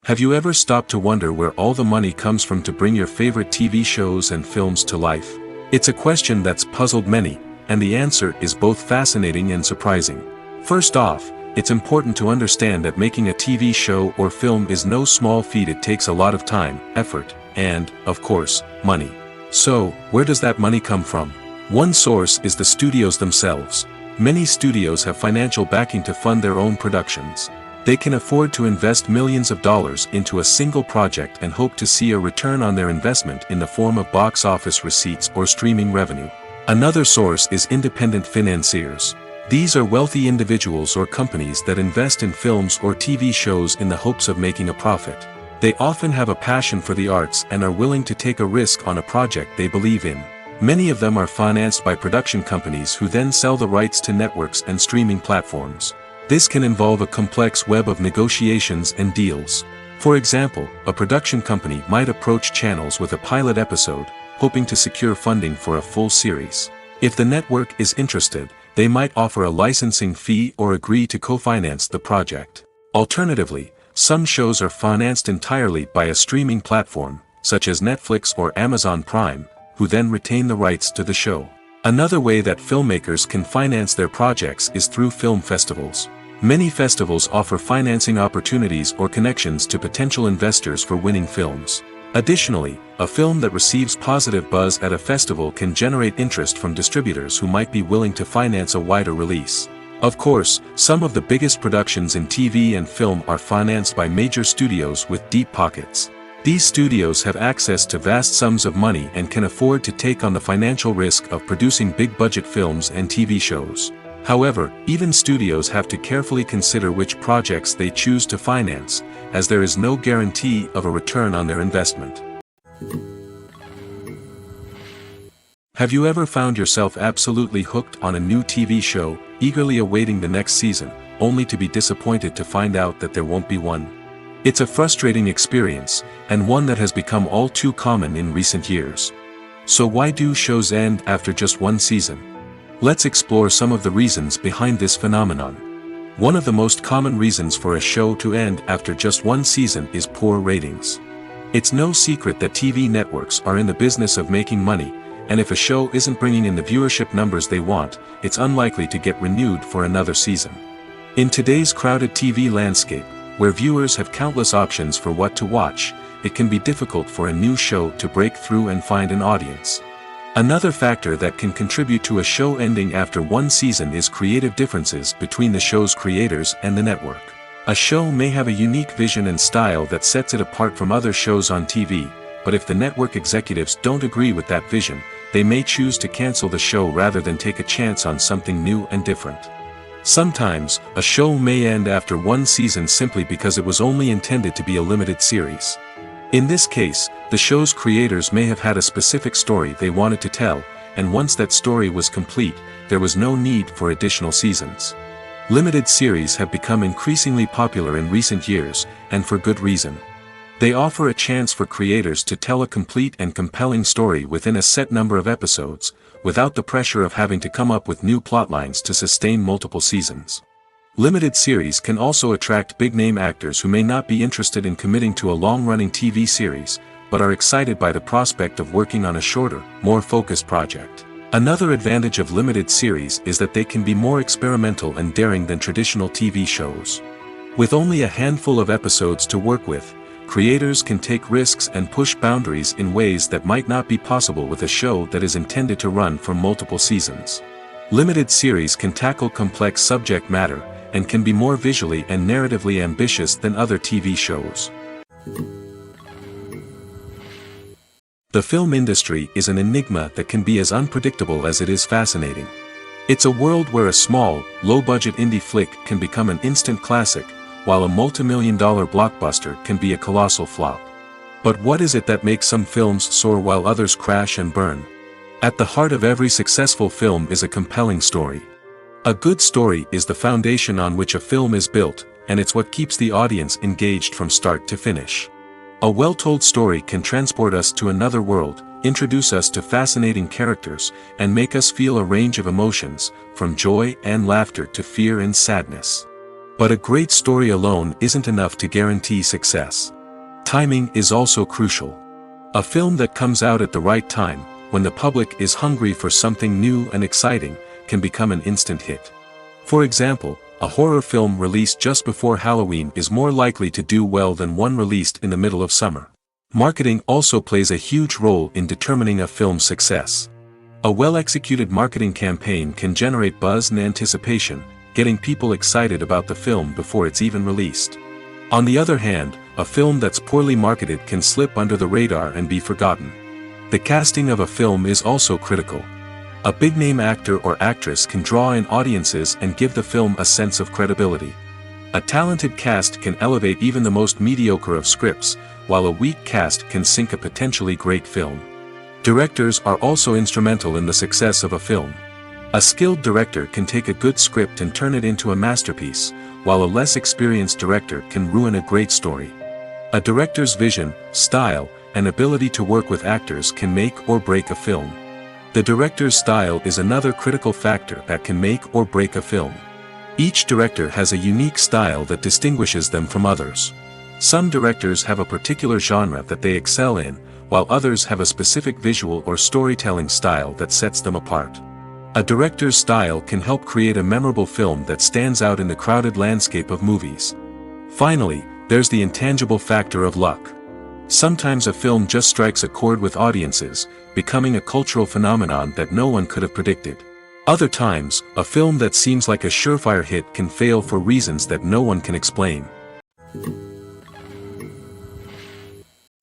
Have you ever stopped to wonder where all the money comes from to bring your favorite TV shows and films to life? It's a question that's puzzled many, and the answer is both fascinating and surprising. First off, it's important to understand that making a TV show or film is no small feat. It takes a lot of time, effort, and, of course, money. So, where does that money come from? One source is the studios themselves. Many studios have financial backing to fund their own productions. They can afford to invest millions of dollars into a single project and hope to see a return on their investment in the form of box office receipts or streaming revenue. Another source is independent financiers. These are wealthy individuals or companies that invest in films or TV shows in the hopes of making a profit. They often have a passion for the arts and are willing to take a risk on a project they believe in. Many of them are financed by production companies who then sell the rights to networks and streaming platforms. This can involve a complex web of negotiations and deals. For example, a production company might approach channels with a pilot episode, hoping to secure funding for a full series. If the network is interested, they might offer a licensing fee or agree to co-finance the project. Alternatively, some shows are financed entirely by a streaming platform, such as Netflix or Amazon Prime, who then retain the rights to the show. Another way that filmmakers can finance their projects is through film festivals. Many festivals offer financing opportunities or connections to potential investors for winning films. Additionally, a film that receives positive buzz at a festival can generate interest from distributors who might be willing to finance a wider release. Of course, some of the biggest productions in TV and film are financed by major studios with deep pockets. These studios have access to vast sums of money and can afford to take on the financial risk of producing big-budget films and TV shows. However, even studios have to carefully consider which projects they choose to finance, as there is no guarantee of a return on their investment. Have you ever found yourself absolutely hooked on a new TV show, eagerly awaiting the next season, only to be disappointed to find out that there won't be one? It's a frustrating experience, and one that has become all too common in recent years. So why do shows end after just one season? Let's explore some of the reasons behind this phenomenon. One of the most common reasons for a show to end after just one season is poor ratings. It's no secret that TV networks are in the business of making money, and if a show isn't bringing in the viewership numbers they want, it's unlikely to get renewed for another season. In today's crowded TV landscape, where viewers have countless options for what to watch, it can be difficult for a new show to break through and find an audience. Another factor that can contribute to a show ending after one season is creative differences between the show's creators and the network. A show may have a unique vision and style that sets it apart from other shows on TV, but if the network executives don't agree with that vision, they may choose to cancel the show rather than take a chance on something new and different. Sometimes, a show may end after one season simply because it was only intended to be a limited series. In this case, the show's creators may have had a specific story they wanted to tell, and once that story was complete, there was no need for additional seasons. Limited series have become increasingly popular in recent years, and for good reason. They offer a chance for creators to tell a complete and compelling story within a set number of episodes, without the pressure of having to come up with new plotlines to sustain multiple seasons. Limited series can also attract big-name actors who may not be interested in committing to a long-running TV series, but are excited by the prospect of working on a shorter, more focused project. Another advantage of limited series is that they can be more experimental and daring than traditional TV shows. With only a handful of episodes to work with, creators can take risks and push boundaries in ways that might not be possible with a show that is intended to run for multiple seasons. Limited series can tackle complex subject matter, and can be more visually and narratively ambitious than other TV shows. The film industry is an enigma that can be as unpredictable as it is fascinating. It's a world where a small, low-budget indie flick can become an instant classic, while a multi-million-dollar blockbuster can be a colossal flop. But what is it that makes some films soar while others crash and burn? At the heart of every successful film is a compelling story. A good story is the foundation on which a film is built, and it's what keeps the audience engaged from start to finish. A well-told story can transport us to another world, introduce us to fascinating characters, and make us feel a range of emotions, from joy and laughter to fear and sadness. But a great story alone isn't enough to guarantee success. Timing is also crucial. A film that comes out at the right time, when the public is hungry for something new and exciting, can become an instant hit. For example, a horror film released just before Halloween is more likely to do well than one released in the middle of summer. Marketing also plays a huge role in determining a film's success. A well-executed marketing campaign can generate buzz and anticipation, getting people excited about the film before it's even released. On the other hand, a film that's poorly marketed can slip under the radar and be forgotten. The casting of a film is also critical. A big-name actor or actress can draw in audiences and give the film a sense of credibility. A talented cast can elevate even the most mediocre of scripts, while a weak cast can sink a potentially great film. Directors are also instrumental in the success of a film. A skilled director can take a good script and turn it into a masterpiece, while a less experienced director can ruin a great story. A director's vision, style, and ability to work with actors can make or break a film. The director's style is another critical factor that can make or break a film. Each director has a unique style that distinguishes them from others. Some directors have a particular genre that they excel in, while others have a specific visual or storytelling style that sets them apart. A director's style can help create a memorable film that stands out in the crowded landscape of movies. Finally, there's the intangible factor of luck. Sometimes a film just strikes a chord with audiences, becoming a cultural phenomenon that no one could have predicted. Other times, a film that seems like a surefire hit can fail for reasons that no one can explain.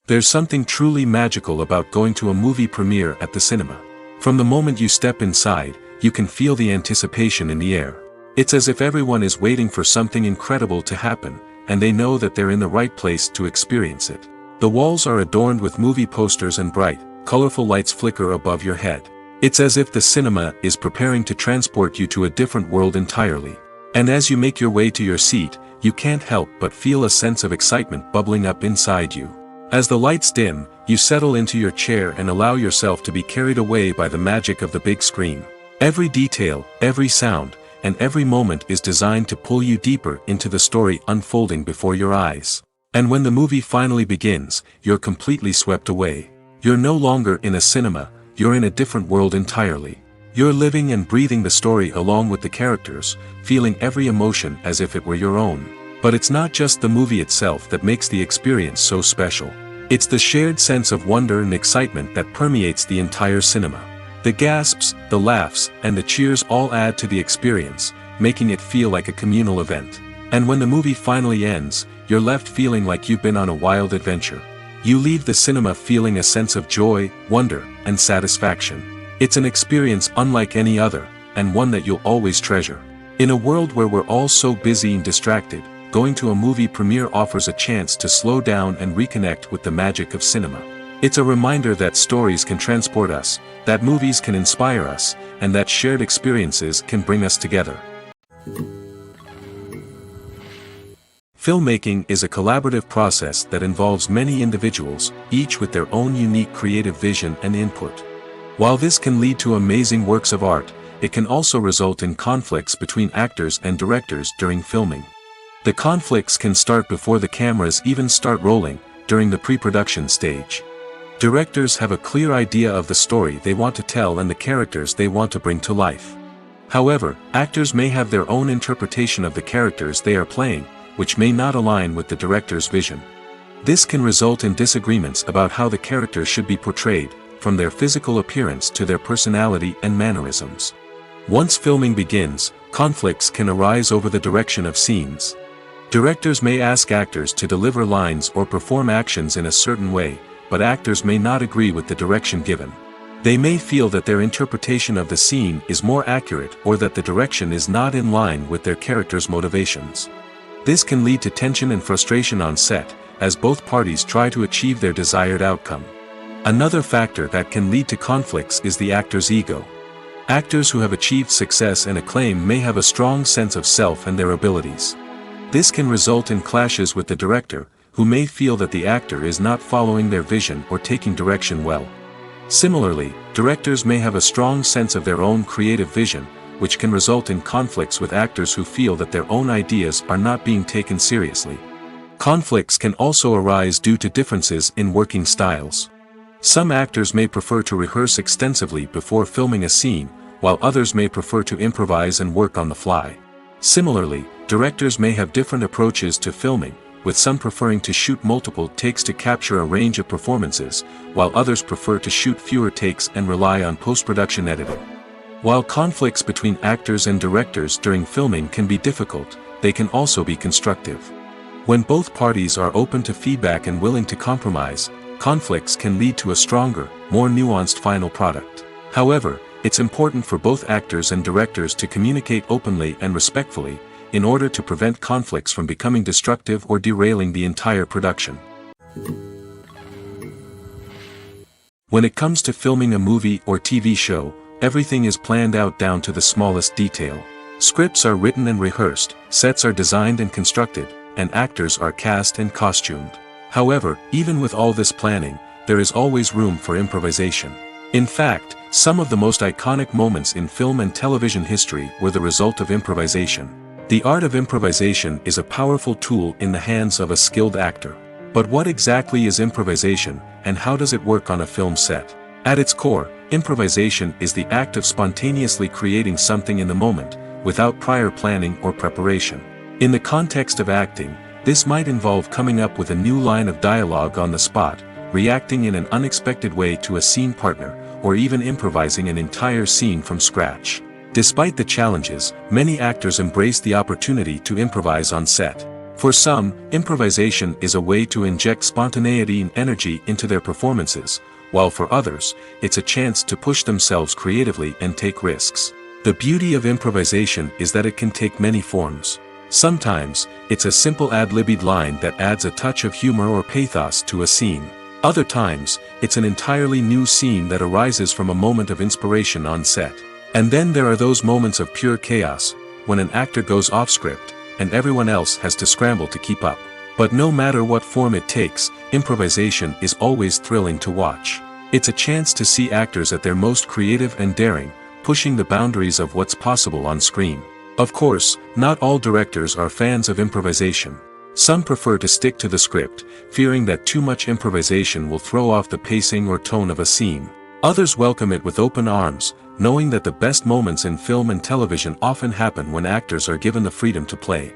There's something truly magical about going to a movie premiere at the cinema. From the moment you step inside, you can feel the anticipation in the air. It's as if everyone is waiting for something incredible to happen, and they know that they're in the right place to experience it. The walls are adorned with movie posters and bright, colorful lights flicker above your head. It's as if the cinema is preparing to transport you to a different world entirely. And as you make your way to your seat, you can't help but feel a sense of excitement bubbling up inside you. As the lights dim, you settle into your chair and allow yourself to be carried away by the magic of the big screen. Every detail, every sound, and every moment is designed to pull you deeper into the story unfolding before your eyes. And when the movie finally begins, you're completely swept away. You're no longer in a cinema, you're in a different world entirely. You're living and breathing the story along with the characters, feeling every emotion as if it were your own. But it's not just the movie itself that makes the experience so special. It's the shared sense of wonder and excitement that permeates the entire cinema. The gasps, the laughs, and the cheers all add to the experience, making it feel like a communal event. And when the movie finally ends, you're left feeling like you've been on a wild adventure. You leave the cinema feeling a sense of joy, wonder, and satisfaction. It's an experience unlike any other, and one that you'll always treasure. In a world where we're all so busy and distracted, going to a movie premiere offers a chance to slow down and reconnect with the magic of cinema. It's a reminder that stories can transport us, that movies can inspire us, and that shared experiences can bring us together. Filmmaking is a collaborative process that involves many individuals, each with their own unique creative vision and input. While this can lead to amazing works of art, it can also result in conflicts between actors and directors during filming. The conflicts can start before the cameras even start rolling, during the pre-production stage. Directors have a clear idea of the story they want to tell and the characters they want to bring to life. However, actors may have their own interpretation of the characters they are playing, which may not align with the director's vision. This can result in disagreements about how the characters should be portrayed, from their physical appearance to their personality and mannerisms. Once filming begins, conflicts can arise over the direction of scenes. Directors may ask actors to deliver lines or perform actions in a certain way, but actors may not agree with the direction given. They may feel that their interpretation of the scene is more accurate or that the direction is not in line with their character's motivations. This can lead to tension and frustration on set, as both parties try to achieve their desired outcome. Another factor that can lead to conflicts is the actor's ego. Actors who have achieved success and acclaim may have a strong sense of self and their abilities. This can result in clashes with the director, who may feel that the actor is not following their vision or taking direction well. Similarly, directors may have a strong sense of their own creative vision, which can result in conflicts with actors who feel that their own ideas are not being taken seriously. Conflicts can also arise due to differences in working styles. Some actors may prefer to rehearse extensively before filming a scene, while others may prefer to improvise and work on the fly. Similarly, directors may have different approaches to filming, with some preferring to shoot multiple takes to capture a range of performances, while others prefer to shoot fewer takes and rely on post-production editing. While conflicts between actors and directors during filming can be difficult, they can also be constructive. When both parties are open to feedback and willing to compromise, conflicts can lead to a stronger, more nuanced final product. However, it's important for both actors and directors to communicate openly and respectfully, in order to prevent conflicts from becoming destructive or derailing the entire production. When it comes to filming a movie or TV show, everything is planned out down to the smallest detail. Scripts are written and rehearsed, sets are designed and constructed, and actors are cast and costumed. However, even with all this planning, there is always room for improvisation. In fact, some of the most iconic moments in film and television history were the result of improvisation. The art of improvisation is a powerful tool in the hands of a skilled actor. But what exactly is improvisation, and how does it work on a film set? At its core, improvisation is the act of spontaneously creating something in the moment, without prior planning or preparation. In the context of acting, this might involve coming up with a new line of dialogue on the spot, reacting in an unexpected way to a scene partner, or even improvising an entire scene from scratch. Despite the challenges, many actors embrace the opportunity to improvise on set. For some, improvisation is a way to inject spontaneity and energy into their performances, while for others, it's a chance to push themselves creatively and take risks. The beauty of improvisation is that it can take many forms. Sometimes, it's a simple ad-libbed line that adds a touch of humor or pathos to a scene. Other times, it's an entirely new scene that arises from a moment of inspiration on set. And then there are those moments of pure chaos, when an actor goes off script, and everyone else has to scramble to keep up. But no matter what form it takes, improvisation is always thrilling to watch. It's a chance to see actors at their most creative and daring, pushing the boundaries of what's possible on screen. Of course, not all directors are fans of improvisation. Some prefer to stick to the script, fearing that too much improvisation will throw off the pacing or tone of a scene. Others welcome it with open arms, knowing that the best moments in film and television often happen when actors are given the freedom to play.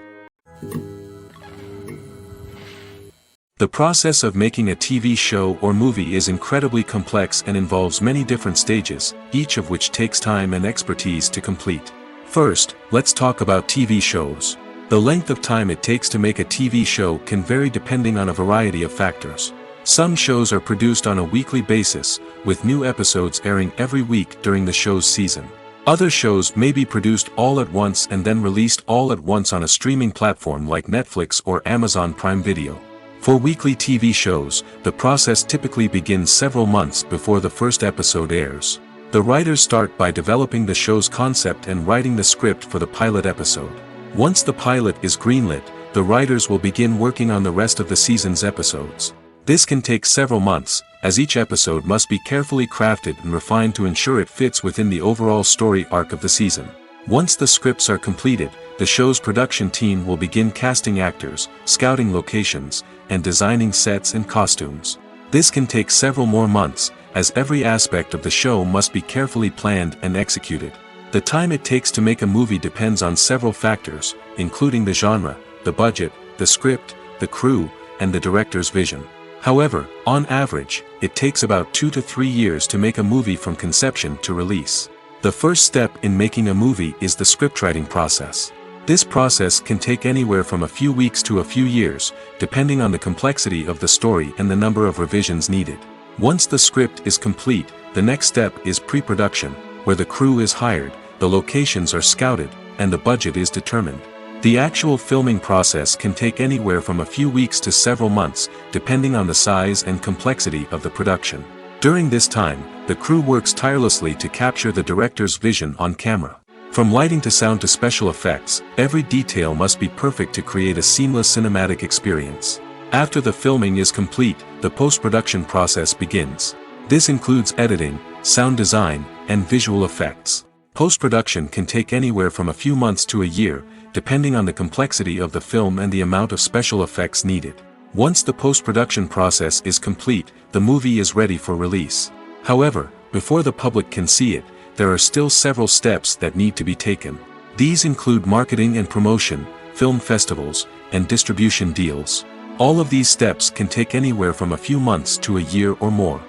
The process of making a TV show or movie is incredibly complex and involves many different stages, each of which takes time and expertise to complete. First, let's talk about TV shows. The length of time it takes to make a TV show can vary depending on a variety of factors. Some shows are produced on a weekly basis, with new episodes airing every week during the show's season. Other shows may be produced all at once and then released all at once on a streaming platform like Netflix or Amazon Prime Video. For weekly TV shows, the process typically begins several months before the first episode airs. The writers start by developing the show's concept and writing the script for the pilot episode. Once the pilot is greenlit, the writers will begin working on the rest of the season's episodes. This can take several months, as each episode must be carefully crafted and refined to ensure it fits within the overall story arc of the season. Once the scripts are completed, the show's production team will begin casting actors, scouting locations, and designing sets and costumes. This can take several more months, as every aspect of the show must be carefully planned and executed. The time it takes to make a movie depends on several factors, including the genre, the budget, the script, the crew, and the director's vision. However, on average, it takes about 2 to 3 years to make a movie from conception to release. The first step in making a movie is the scriptwriting process. This process can take anywhere from a few weeks to a few years, depending on the complexity of the story and the number of revisions needed. Once the script is complete, the next step is pre-production, where the crew is hired, the locations are scouted, and the budget is determined. The actual filming process can take anywhere from a few weeks to several months, depending on the size and complexity of the production. During this time, the crew works tirelessly to capture the director's vision on camera. From lighting to sound to special effects, every detail must be perfect to create a seamless cinematic experience. After the filming is complete, the post-production process begins. This includes editing, sound design, and visual effects. Post-production can take anywhere from a few months to a year, depending on the complexity of the film and the amount of special effects needed. Once the post-production process is complete, the movie is ready for release. However, before the public can see it, there are still several steps that need to be taken. These include marketing and promotion, film festivals, and distribution deals. All of these steps can take anywhere from a few months to a year or more.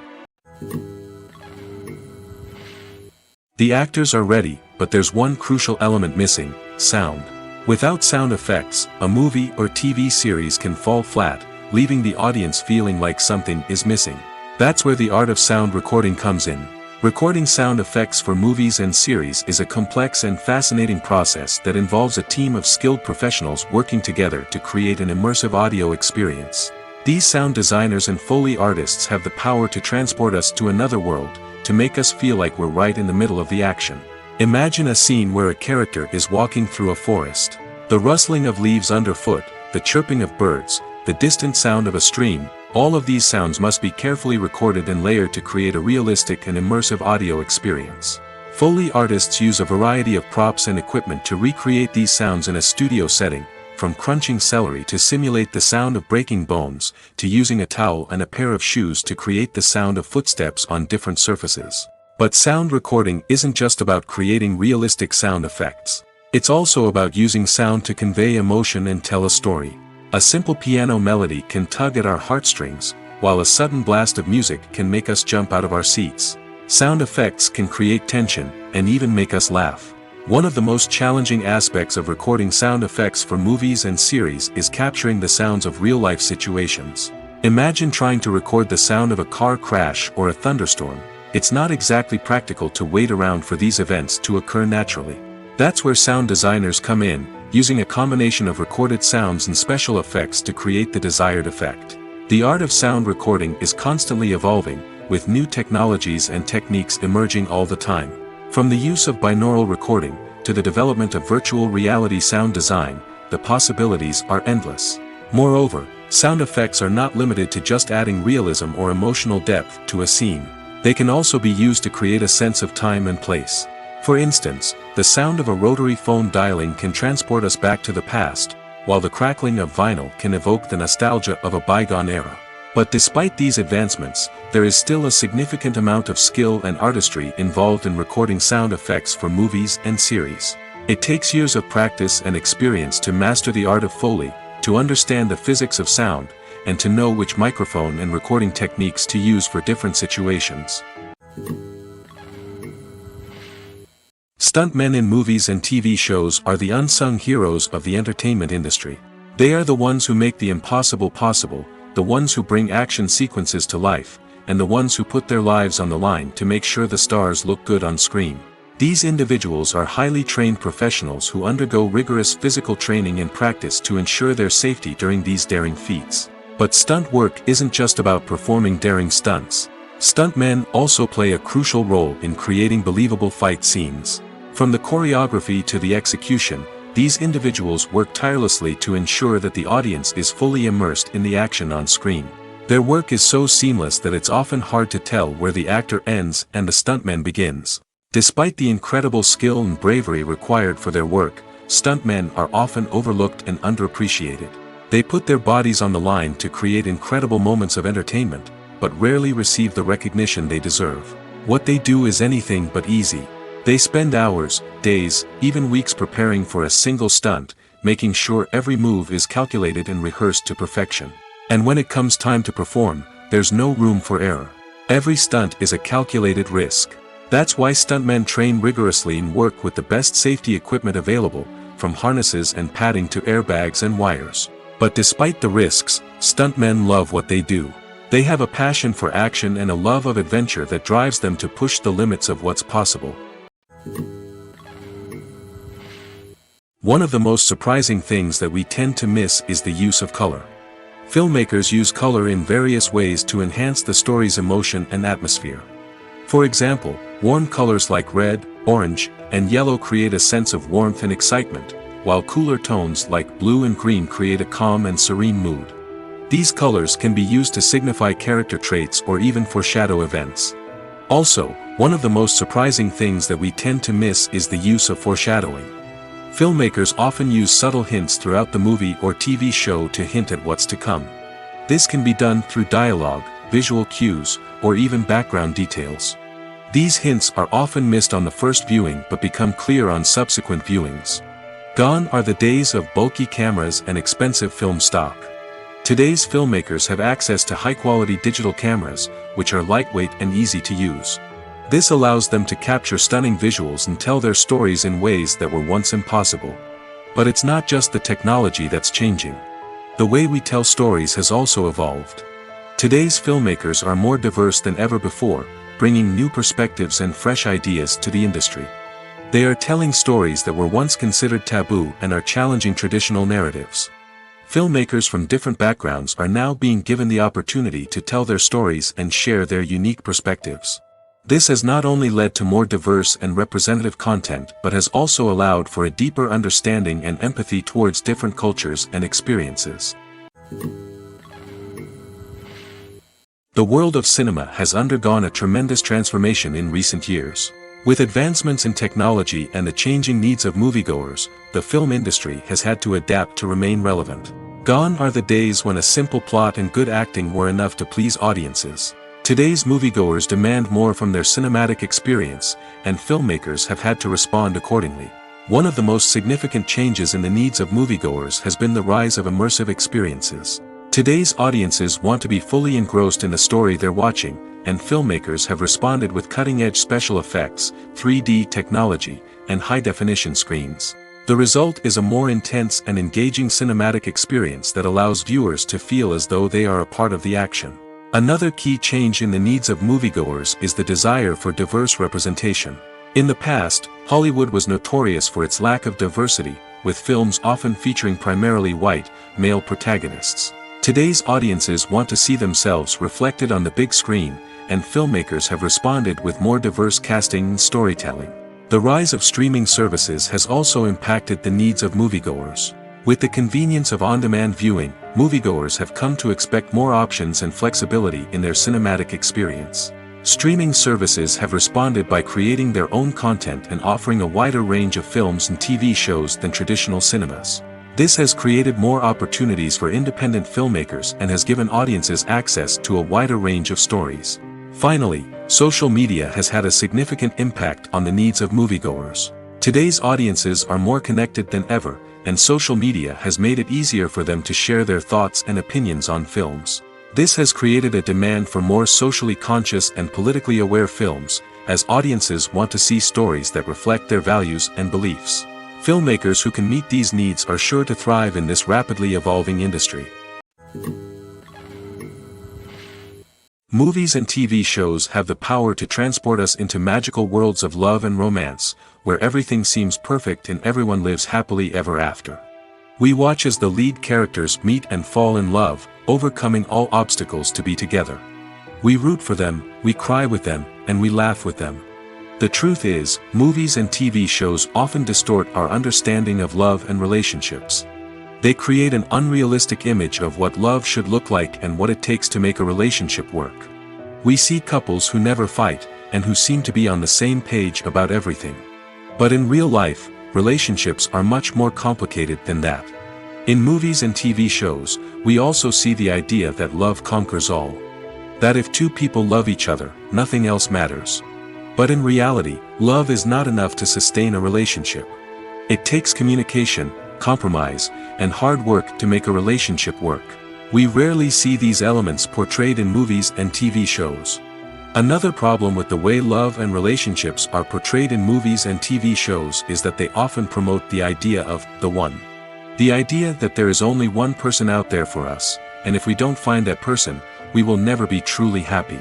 The actors are ready, but there's one crucial element missing: sound. Without sound effects, a movie or TV series can fall flat, leaving the audience feeling like something is missing. That's where the art of sound recording comes in. Recording sound effects for movies and series is a complex and fascinating process that involves a team of skilled professionals working together to create an immersive audio experience. These sound designers and Foley artists have the power to transport us to another world, to make us feel like we're right in the middle of the action. Imagine a scene where a character is walking through a forest. The rustling of leaves underfoot, the chirping of birds, the distant sound of a stream, all of these sounds must be carefully recorded and layered to create a realistic and immersive audio experience. Foley artists use a variety of props and equipment to recreate these sounds in a studio setting, from crunching celery to simulate the sound of breaking bones, to using a towel and a pair of shoes to create the sound of footsteps on different surfaces. But sound recording isn't just about creating realistic sound effects. It's also about using sound to convey emotion and tell a story. A simple piano melody can tug at our heartstrings, while a sudden blast of music can make us jump out of our seats. Sound effects can create tension, and even make us laugh. One of the most challenging aspects of recording sound effects for movies and series is capturing the sounds of real-life situations. Imagine trying to record the sound of a car crash or a thunderstorm. It's not exactly practical to wait around for these events to occur naturally. That's where sound designers come in, using a combination of recorded sounds and special effects to create the desired effect. The art of sound recording is constantly evolving, with new technologies and techniques emerging all the time. From the use of binaural recording, to the development of virtual reality sound design, the possibilities are endless. Moreover, sound effects are not limited to just adding realism or emotional depth to a scene. They can also be used to create a sense of time and place. For instance, the sound of a rotary phone dialing can transport us back to the past, while the crackling of vinyl can evoke the nostalgia of a bygone era. But despite these advancements, there is still a significant amount of skill and artistry involved in recording sound effects for movies and series. It takes years of practice and experience to master the art of Foley, to understand the physics of sound, and to know which microphone and recording techniques to use for different situations. Stuntmen in movies and TV shows are the unsung heroes of the entertainment industry. They are the ones who make the impossible possible, the ones who bring action sequences to life, and the ones who put their lives on the line to make sure the stars look good on screen. These individuals are highly trained professionals who undergo rigorous physical training and practice to ensure their safety during these daring feats. But stunt work isn't just about performing daring stunts. Stuntmen also play a crucial role in creating believable fight scenes. From the choreography to the execution, these individuals work tirelessly to ensure that the audience is fully immersed in the action on screen. Their work is so seamless that it's often hard to tell where the actor ends and the stuntman begins. Despite the incredible skill and bravery required for their work, stuntmen are often overlooked and underappreciated. They put their bodies on the line to create incredible moments of entertainment, but rarely receive the recognition they deserve. What they do is anything but easy. They spend hours, days, even weeks preparing for a single stunt, making sure every move is calculated and rehearsed to perfection. And when it comes time to perform, there's no room for error. Every stunt is a calculated risk. That's why stuntmen train rigorously and work with the best safety equipment available, from harnesses and padding to airbags and wires. But despite the risks, stuntmen love what they do. They have a passion for action and a love of adventure that drives them to push the limits of what's possible. One of the most surprising things that we tend to miss is the use of color. Filmmakers use color in various ways to enhance the story's emotion and atmosphere. For example, warm colors like red, orange, and yellow create a sense of warmth and excitement, while cooler tones like blue and green create a calm and serene mood. These colors can be used to signify character traits or even foreshadow events. Also, one of the most surprising things that we tend to miss is the use of foreshadowing. Filmmakers often use subtle hints throughout the movie or TV show to hint at what's to come. This can be done through dialogue, visual cues, or even background details. These hints are often missed on the first viewing but become clear on subsequent viewings. Gone are the days of bulky cameras and expensive film stock. Today's filmmakers have access to high-quality digital cameras, which are lightweight and easy to use. This allows them to capture stunning visuals and tell their stories in ways that were once impossible. But it's not just the technology that's changing. The way we tell stories has also evolved. Today's filmmakers are more diverse than ever before, bringing new perspectives and fresh ideas to the industry. They are telling stories that were once considered taboo and are challenging traditional narratives. Filmmakers from different backgrounds are now being given the opportunity to tell their stories and share their unique perspectives. This has not only led to more diverse and representative content but has also allowed for a deeper understanding and empathy towards different cultures and experiences. The world of cinema has undergone a tremendous transformation in recent years. With advancements in technology and the changing needs of moviegoers, the film industry has had to adapt to remain relevant. Gone are the days when a simple plot and good acting were enough to please audiences. Today's moviegoers demand more from their cinematic experience, and filmmakers have had to respond accordingly. One of the most significant changes in the needs of moviegoers has been the rise of immersive experiences. Today's audiences want to be fully engrossed in the story they're watching, and filmmakers have responded with cutting-edge special effects, 3D technology, and high-definition screens. The result is a more intense and engaging cinematic experience that allows viewers to feel as though they are a part of the action. Another key change in the needs of moviegoers is the desire for diverse representation. In the past, Hollywood was notorious for its lack of diversity, with films often featuring primarily white, male protagonists. Today's audiences want to see themselves reflected on the big screen, and filmmakers have responded with more diverse casting and storytelling. The rise of streaming services has also impacted the needs of moviegoers. With the convenience of on-demand viewing, moviegoers have come to expect more options and flexibility in their cinematic experience. Streaming services have responded by creating their own content and offering a wider range of films and TV shows than traditional cinemas. This has created more opportunities for independent filmmakers and has given audiences access to a wider range of stories. Finally, social media has had a significant impact on the needs of moviegoers. Today's audiences are more connected than ever, and social media has made it easier for them to share their thoughts and opinions on films. This has created a demand for more socially conscious and politically aware films, as audiences want to see stories that reflect their values and beliefs. Filmmakers who can meet these needs are sure to thrive in this rapidly evolving industry. Movies and TV shows have the power to transport us into magical worlds of love and romance, where everything seems perfect and everyone lives happily ever after. We watch as the lead characters meet and fall in love, overcoming all obstacles to be together. We root for them, we cry with them, and we laugh with them. The truth is, movies and TV shows often distort our understanding of love and relationships. They create an unrealistic image of what love should look like and what it takes to make a relationship work. We see couples who never fight, and who seem to be on the same page about everything. But in real life, relationships are much more complicated than that. In movies and TV shows, we also see the idea that love conquers all. That if two people love each other, nothing else matters. But in reality, love is not enough to sustain a relationship. It takes communication, compromise, and hard work to make a relationship work. We rarely see these elements portrayed in movies and TV shows. Another problem with the way love and relationships are portrayed in movies and TV shows is that they often promote the idea of the one. The idea that there is only one person out there for us, and if we don't find that person, we will never be truly happy.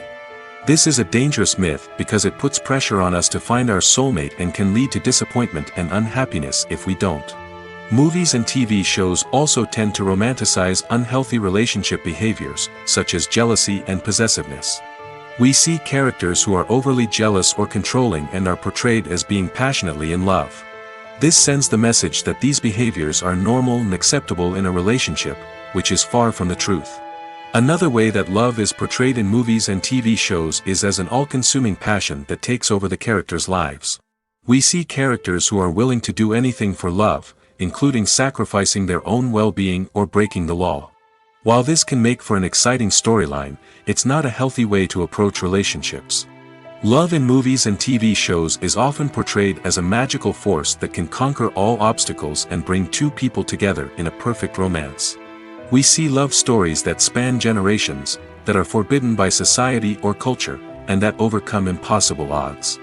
This is a dangerous myth because it puts pressure on us to find our soulmate and can lead to disappointment and unhappiness if we don't. Movies and TV shows also tend to romanticize unhealthy relationship behaviors, such as jealousy and possessiveness. We see characters who are overly jealous or controlling and are portrayed as being passionately in love. This sends the message that these behaviors are normal and acceptable in a relationship, which is far from the truth. Another way that love is portrayed in movies and TV shows is as an all-consuming passion that takes over the characters' lives. We see characters who are willing to do anything for love, including sacrificing their own well-being or breaking the law. While this can make for an exciting storyline, it's not a healthy way to approach relationships. Love in movies and TV shows is often portrayed as a magical force that can conquer all obstacles and bring two people together in a perfect romance. We see love stories that span generations, that are forbidden by society or culture, and that overcome impossible odds.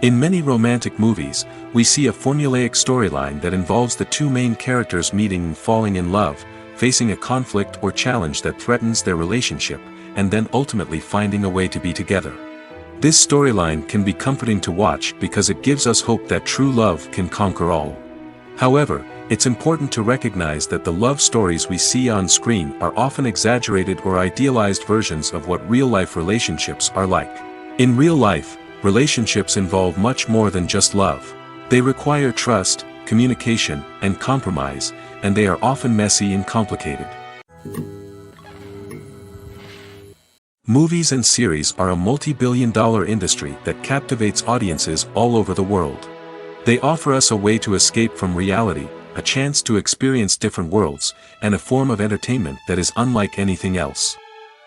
In many romantic movies, we see a formulaic storyline that involves the two main characters meeting and falling in love, facing a conflict or challenge that threatens their relationship, and then ultimately finding a way to be together. This storyline can be comforting to watch because it gives us hope that true love can conquer all. However, it's important to recognize that the love stories we see on screen are often exaggerated or idealized versions of what real-life relationships are like. In real life, relationships involve much more than just love. They require trust, communication, and compromise, and they are often messy and complicated. Movies and series are a multi-billion-dollar industry that captivates audiences all over the world. They offer us a way to escape from reality, a chance to experience different worlds, and a form of entertainment that is unlike anything else.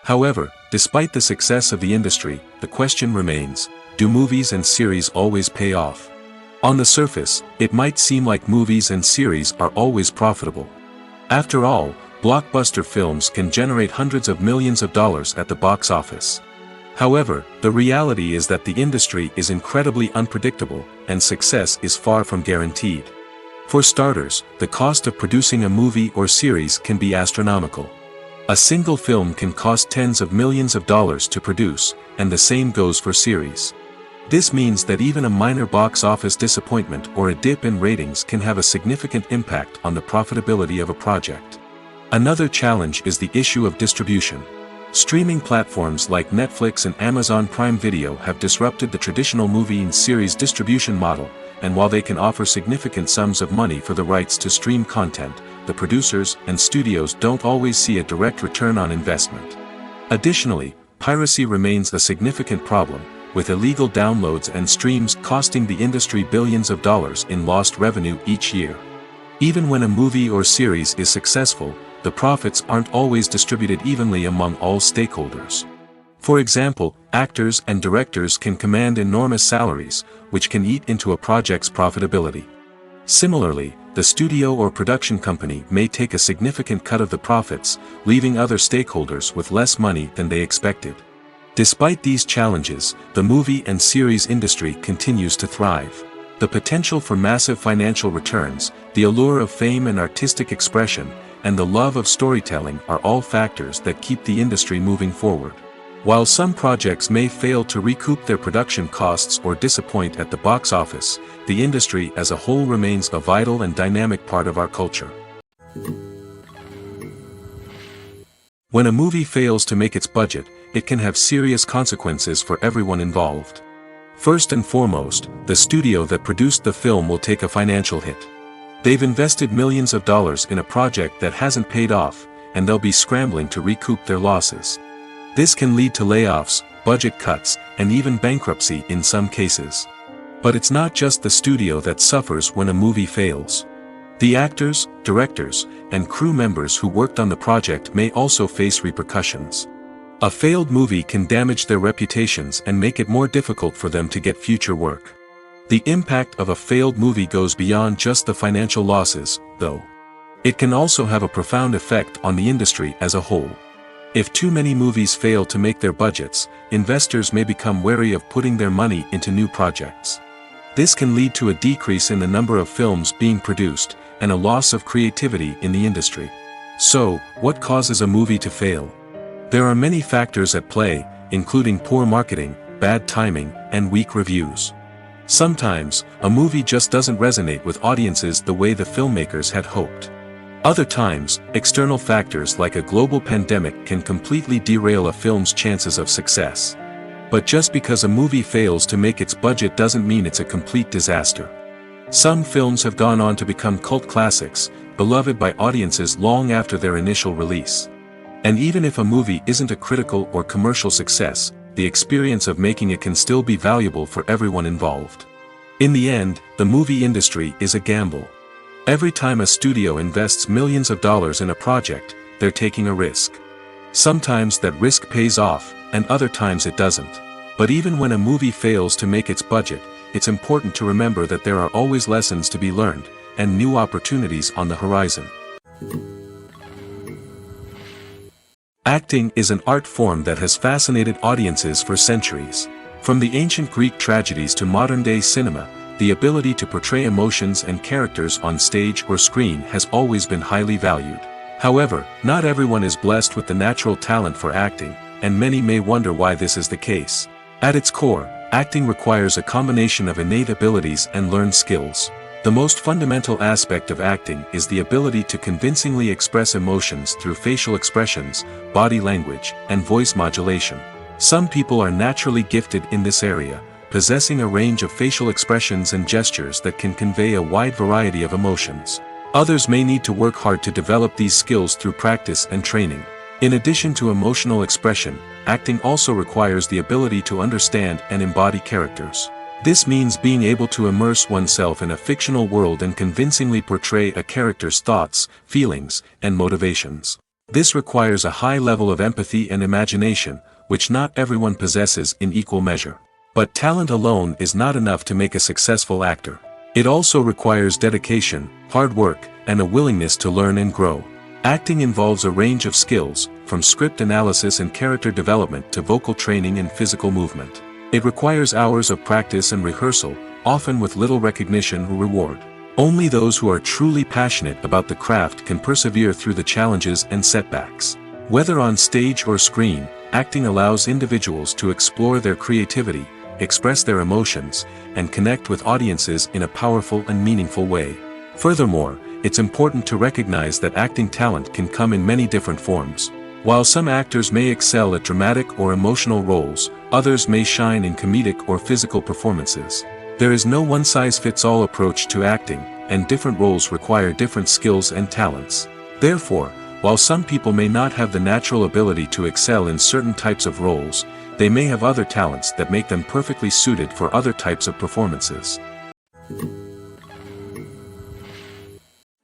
However, despite the success of the industry, the question remains, do movies and series always pay off? On the surface, it might seem like movies and series are always profitable. After all, blockbuster films can generate hundreds of millions of dollars at the box office. However, the reality is that the industry is incredibly unpredictable, and success is far from guaranteed. For starters, the cost of producing a movie or series can be astronomical. A single film can cost tens of millions of dollars to produce, and the same goes for series. This means that even a minor box office disappointment or a dip in ratings can have a significant impact on the profitability of a project. Another challenge is the issue of distribution. Streaming platforms like Netflix and Amazon Prime Video have disrupted the traditional movie and series distribution model, and while they can offer significant sums of money for the rights to stream content, the producers and studios don't always see a direct return on investment. Additionally, piracy remains a significant problem, with illegal downloads and streams costing the industry billions of dollars in lost revenue each year. Even when a movie or series is successful, the profits aren't always distributed evenly among all stakeholders. For example, actors and directors can command enormous salaries, which can eat into a project's profitability. Similarly, the studio or production company may take a significant cut of the profits, leaving other stakeholders with less money than they expected. Despite these challenges, the movie and series industry continues to thrive. The potential for massive financial returns, the allure of fame and artistic expression, and the love of storytelling are all factors that keep the industry moving forward. While some projects may fail to recoup their production costs or disappoint at the box office, the industry as a whole remains a vital and dynamic part of our culture. When a movie fails to make its budget, it can have serious consequences for everyone involved. First and foremost, the studio that produced the film will take a financial hit. They've invested millions of dollars in a project that hasn't paid off, and they'll be scrambling to recoup their losses. This can lead to layoffs, budget cuts, and even bankruptcy in some cases. But it's not just the studio that suffers when a movie fails. The actors, directors, and crew members who worked on the project may also face repercussions. A failed movie can damage their reputations and make it more difficult for them to get future work. The impact of a failed movie goes beyond just the financial losses, though. It can also have a profound effect on the industry as a whole. If too many movies fail to make their budgets, investors may become wary of putting their money into new projects. This can lead to a decrease in the number of films being produced, and a loss of creativity in the industry. So, what causes a movie to fail? There are many factors at play, including poor marketing, bad timing, and weak reviews. Sometimes, a movie just doesn't resonate with audiences the way the filmmakers had hoped. Other times, external factors like a global pandemic can completely derail a film's chances of success. But just because a movie fails to make its budget doesn't mean it's a complete disaster. Some films have gone on to become cult classics, beloved by audiences long after their initial release. And even if a movie isn't a critical or commercial success, the experience of making it can still be valuable for everyone involved. In the end, the movie industry is a gamble. Every time a studio invests millions of dollars in a project, they're taking a risk. Sometimes that risk pays off, and other times it doesn't. But even when a movie fails to make its budget, it's important to remember that there are always lessons to be learned, and new opportunities on the horizon. Acting is an art form that has fascinated audiences for centuries. From the ancient Greek tragedies to modern-day cinema, the ability to portray emotions and characters on stage or screen has always been highly valued. However, not everyone is blessed with the natural talent for acting, and many may wonder why this is the case. At its core, acting requires a combination of innate abilities and learned skills. The most fundamental aspect of acting is the ability to convincingly express emotions through facial expressions, body language, and voice modulation. Some people are naturally gifted in this area, possessing a range of facial expressions and gestures that can convey a wide variety of emotions. Others may need to work hard to develop these skills through practice and training. In addition to emotional expression, acting also requires the ability to understand and embody characters. This means being able to immerse oneself in a fictional world and convincingly portray a character's thoughts, feelings, and motivations. This requires a high level of empathy and imagination, which not everyone possesses in equal measure. But talent alone is not enough to make a successful actor. It also requires dedication, hard work, and a willingness to learn and grow. Acting involves a range of skills, from script analysis and character development to vocal training and physical movement. It requires hours of practice and rehearsal, often with little recognition or reward. Only those who are truly passionate about the craft can persevere through the challenges and setbacks. Whether on stage or screen, acting allows individuals to explore their creativity, express their emotions, and connect with audiences in a powerful and meaningful way. Furthermore, it's important to recognize that acting talent can come in many different forms. While some actors may excel at dramatic or emotional roles, others may shine in comedic or physical performances. There is no one-size-fits-all approach to acting, and different roles require different skills and talents. Therefore, while some people may not have the natural ability to excel in certain types of roles, they may have other talents that make them perfectly suited for other types of performances.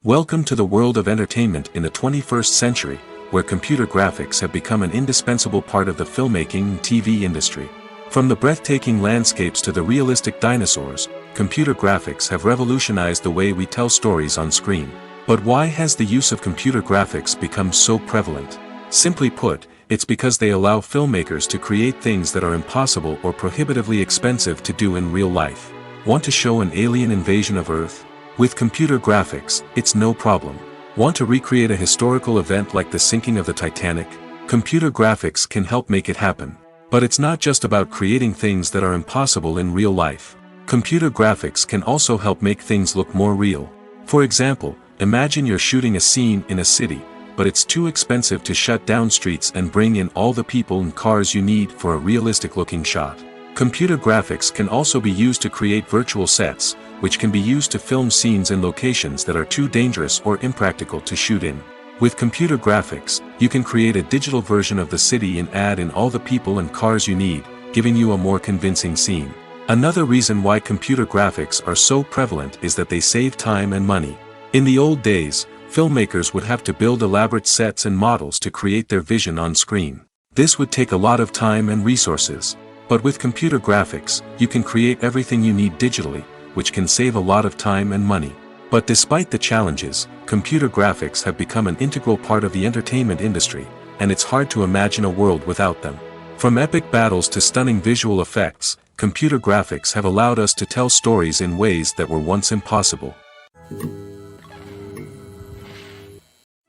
Welcome to the world of entertainment in the 21st century, where computer graphics have become an indispensable part of the filmmaking and TV industry. From the breathtaking landscapes to the realistic dinosaurs, computer graphics have revolutionized the way we tell stories on screen. But why has the use of computer graphics become so prevalent? Simply put, it's because they allow filmmakers to create things that are impossible or prohibitively expensive to do in real life. Want to show an alien invasion of Earth? With computer graphics, it's no problem. Want to recreate a historical event like the sinking of the Titanic? Computer graphics can help make it happen. But it's not just about creating things that are impossible in real life. Computer graphics can also help make things look more real. For example, imagine you're shooting a scene in a city, but it's too expensive to shut down streets and bring in all the people and cars you need for a realistic-looking shot. Computer graphics can also be used to create virtual sets, which can be used to film scenes in locations that are too dangerous or impractical to shoot in. With computer graphics, you can create a digital version of the city and add in all the people and cars you need, giving you a more convincing scene. Another reason why computer graphics are so prevalent is that they save time and money. In the old days, filmmakers would have to build elaborate sets and models to create their vision on screen. This would take a lot of time and resources. But with computer graphics, you can create everything you need digitally, which can save a lot of time and money. But despite the challenges, computer graphics have become an integral part of the entertainment industry, and it's hard to imagine a world without them. From epic battles to stunning visual effects, computer graphics have allowed us to tell stories in ways that were once impossible.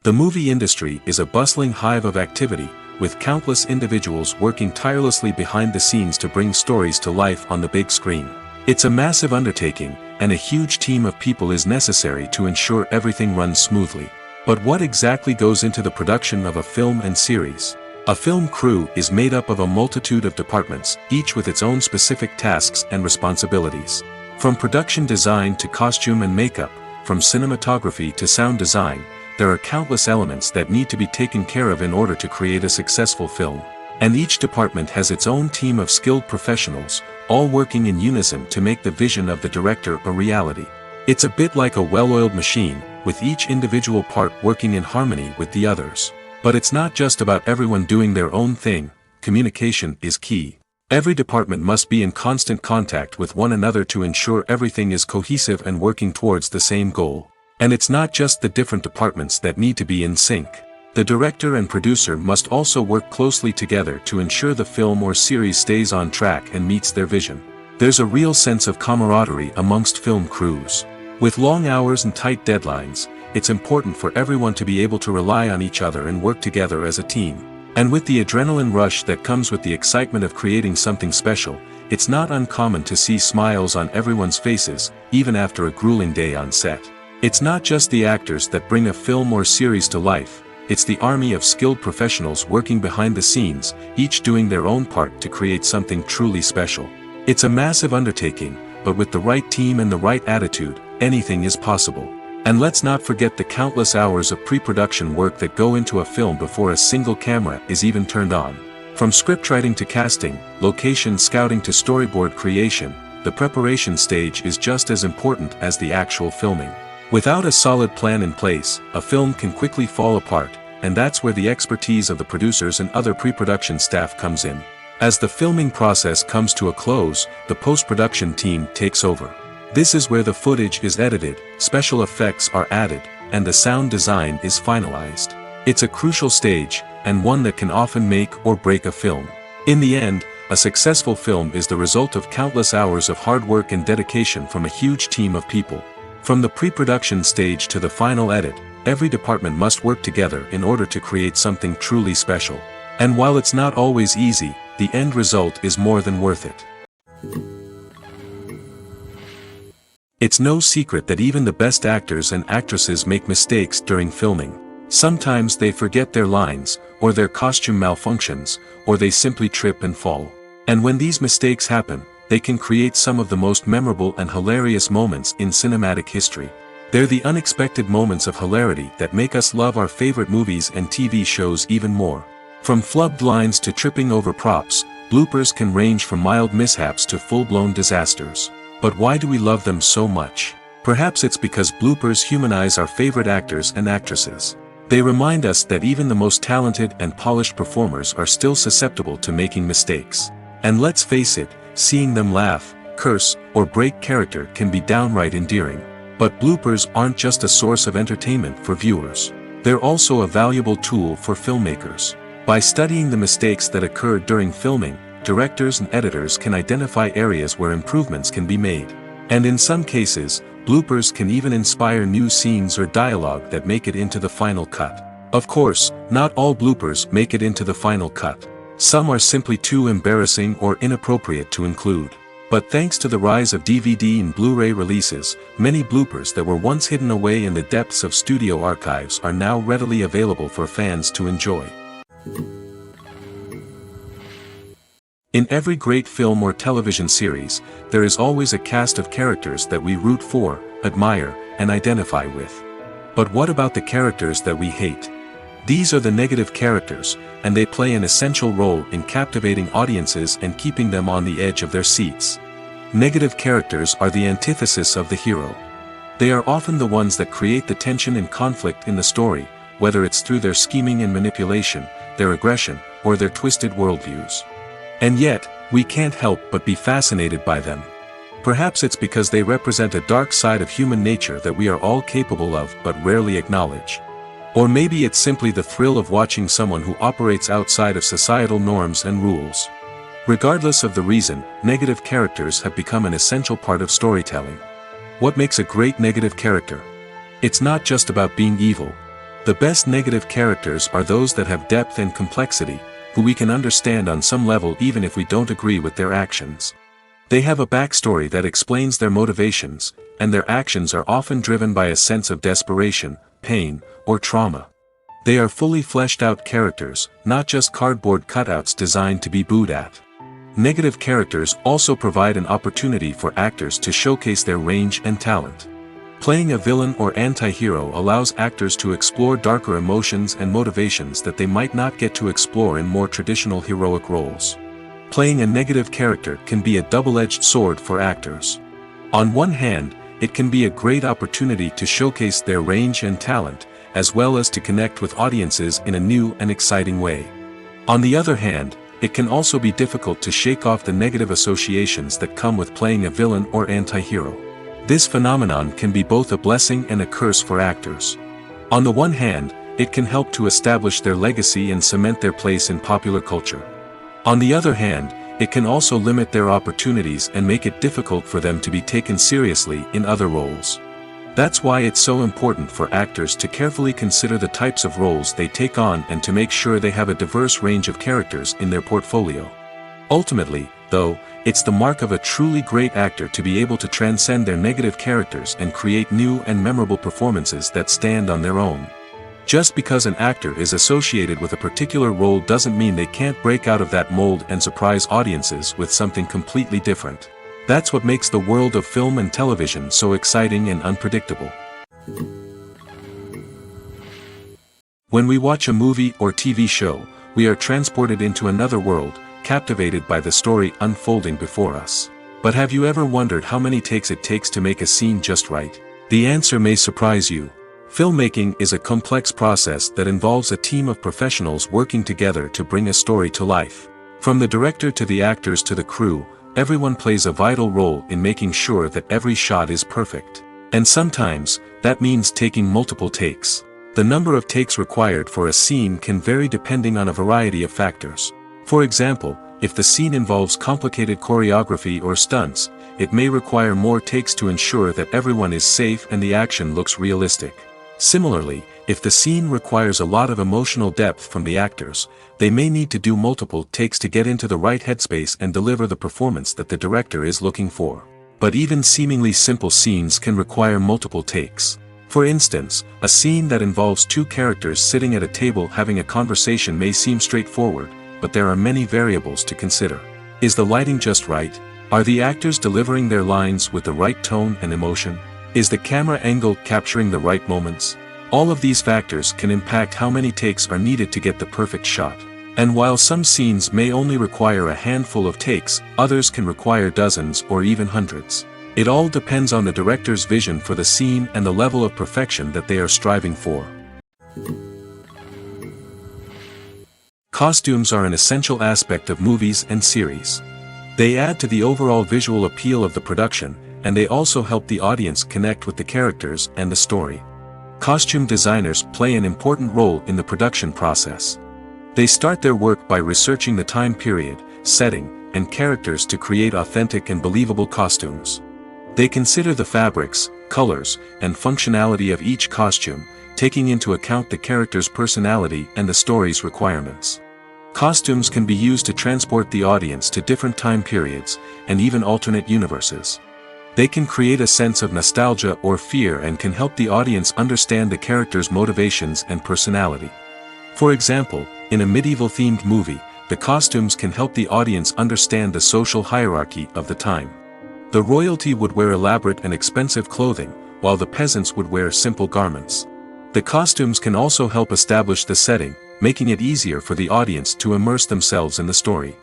The movie industry is a bustling hive of activity, with countless individuals working tirelessly behind the scenes to bring stories to life on the big screen. It's a massive undertaking, and a huge team of people is necessary to ensure everything runs smoothly. But what exactly goes into the production of a film and series? A film crew is made up of a multitude of departments, each with its own specific tasks and responsibilities. From production design to costume and makeup, from cinematography to sound design, there are countless elements that need to be taken care of in order to create a successful film. And each department has its own team of skilled professionals, all working in unison to make the vision of the director a reality. It's a bit like a well-oiled machine, with each individual part working in harmony with the others. But it's not just about everyone doing their own thing. Communication is key. Every department must be in constant contact with one another to ensure everything is cohesive and working towards the same goal. And it's not just the different departments that need to be in sync. The director and producer must also work closely together to ensure the film or series stays on track and meets their vision. There's a real sense of camaraderie amongst film crews. With long hours and tight deadlines, it's important for everyone to be able to rely on each other and work together as a team. And with the adrenaline rush that comes with the excitement of creating something special, it's not uncommon to see smiles on everyone's faces, even after a grueling day on set. It's not just the actors that bring a film or series to life, it's the army of skilled professionals working behind the scenes, each doing their own part to create something truly special. It's a massive undertaking, but with the right team and the right attitude, anything is possible. And let's not forget the countless hours of pre-production work that go into a film before a single camera is even turned on. From scriptwriting to casting, location scouting to storyboard creation, the preparation stage is just as important as the actual filming. Without a solid plan in place, a film can quickly fall apart, and that's where the expertise of the producers and other pre-production staff comes in. As the filming process comes to a close, the post-production team takes over. This is where the footage is edited, special effects are added, and the sound design is finalized. It's a crucial stage, and one that can often make or break a film. In the end, a successful film is the result of countless hours of hard work and dedication from a huge team of people. From the pre-production stage to the final edit, every department must work together in order to create something truly special. And while it's not always easy, the end result is more than worth it. It's no secret that even the best actors and actresses make mistakes during filming. Sometimes they forget their lines, or their costume malfunctions, or they simply trip and fall. And when these mistakes happen, they can create some of the most memorable and hilarious moments in cinematic history. They're the unexpected moments of hilarity that make us love our favorite movies and TV shows even more. From flubbed lines to tripping over props, bloopers can range from mild mishaps to full-blown disasters. But why do we love them so much? Perhaps it's because bloopers humanize our favorite actors and actresses. They remind us that even the most talented and polished performers are still susceptible to making mistakes. And let's face it, seeing them laugh, curse, or break character can be downright endearing. But bloopers aren't just a source of entertainment for viewers. They're also a valuable tool for filmmakers. By studying the mistakes that occurred during filming, directors and editors can identify areas where improvements can be made. And in some cases, bloopers can even inspire new scenes or dialogue that make it into the final cut. Of course, not all bloopers make it into the final cut. Some are simply too embarrassing or inappropriate to include. But thanks to the rise of DVD and Blu-ray releases, many bloopers that were once hidden away in the depths of studio archives are now readily available for fans to enjoy. In every great film or television series, there is always a cast of characters that we root for, admire, and identify with. But what about the characters that we hate? These are the negative characters, and they play an essential role in captivating audiences and keeping them on the edge of their seats. Negative characters are the antithesis of the hero. They are often the ones that create the tension and conflict in the story, whether it's through their scheming and manipulation, their aggression, or their twisted worldviews. And yet, we can't help but be fascinated by them. Perhaps it's because they represent a dark side of human nature that we are all capable of but rarely acknowledge. Or maybe it's simply the thrill of watching someone who operates outside of societal norms and rules. Regardless of the reason, negative characters have become an essential part of storytelling. What makes a great negative character? It's not just about being evil. The best negative characters are those that have depth and complexity, who we can understand on some level even if we don't agree with their actions. They have a backstory that explains their motivations, and their actions are often driven by a sense of desperation, pain, or trauma. They are fully fleshed out characters, not just cardboard cutouts designed to be booed at. Negative characters also provide an opportunity for actors to showcase their range and talent. Playing a villain or anti-hero allows actors to explore darker emotions and motivations that they might not get to explore in more traditional heroic roles. Playing a negative character can be a double-edged sword for actors. On one hand, it can be a great opportunity to showcase their range and talent, as well as to connect with audiences in a new and exciting way. On the other hand, it can also be difficult to shake off the negative associations that come with playing a villain or anti-hero. This phenomenon can be both a blessing and a curse for actors. On the one hand, it can help to establish their legacy and cement their place in popular culture. On the other hand, it can also limit their opportunities and make it difficult for them to be taken seriously in other roles. That's why it's so important for actors to carefully consider the types of roles they take on and to make sure they have a diverse range of characters in their portfolio. Ultimately, though, it's the mark of a truly great actor to be able to transcend their negative characters and create new and memorable performances that stand on their own. Just because an actor is associated with a particular role doesn't mean they can't break out of that mold and surprise audiences with something completely different. That's what makes the world of film and television so exciting and unpredictable. When we watch a movie or TV show, we are transported into another world, captivated by the story unfolding before us. But have you ever wondered how many takes it takes to make a scene just right? The answer may surprise you. Filmmaking is a complex process that involves a team of professionals working together to bring a story to life. From the director to the actors to the crew, everyone plays a vital role in making sure that every shot is perfect. And sometimes, that means taking multiple takes. The number of takes required for a scene can vary depending on a variety of factors. For example, if the scene involves complicated choreography or stunts, it may require more takes to ensure that everyone is safe and the action looks realistic. Similarly, if the scene requires a lot of emotional depth from the actors, they may need to do multiple takes to get into the right headspace and deliver the performance that the director is looking for. But even seemingly simple scenes can require multiple takes. For instance, a scene that involves two characters sitting at a table having a conversation may seem straightforward, but there are many variables to consider. Is the lighting just right? Are the actors delivering their lines with the right tone and emotion? Is the camera angle capturing the right moments? All of these factors can impact how many takes are needed to get the perfect shot. And while some scenes may only require a handful of takes, others can require dozens or even hundreds. It all depends on the director's vision for the scene and the level of perfection that they are striving for. Costumes are an essential aspect of movies and series. They add to the overall visual appeal of the production, and they also help the audience connect with the characters and the story. Costume designers play an important role in the production process. They start their work by researching the time period, setting, and characters to create authentic and believable costumes. They consider the fabrics, colors, and functionality of each costume, taking into account the character's personality and the story's requirements. Costumes can be used to transport the audience to different time periods, and even alternate universes. They can create a sense of nostalgia or fear and can help the audience understand the character's motivations and personality. For example, in a medieval-themed movie, the costumes can help the audience understand the social hierarchy of the time. The royalty would wear elaborate and expensive clothing, while the peasants would wear simple garments. The costumes can also help establish the setting, making it easier for the audience to immerse themselves in the story.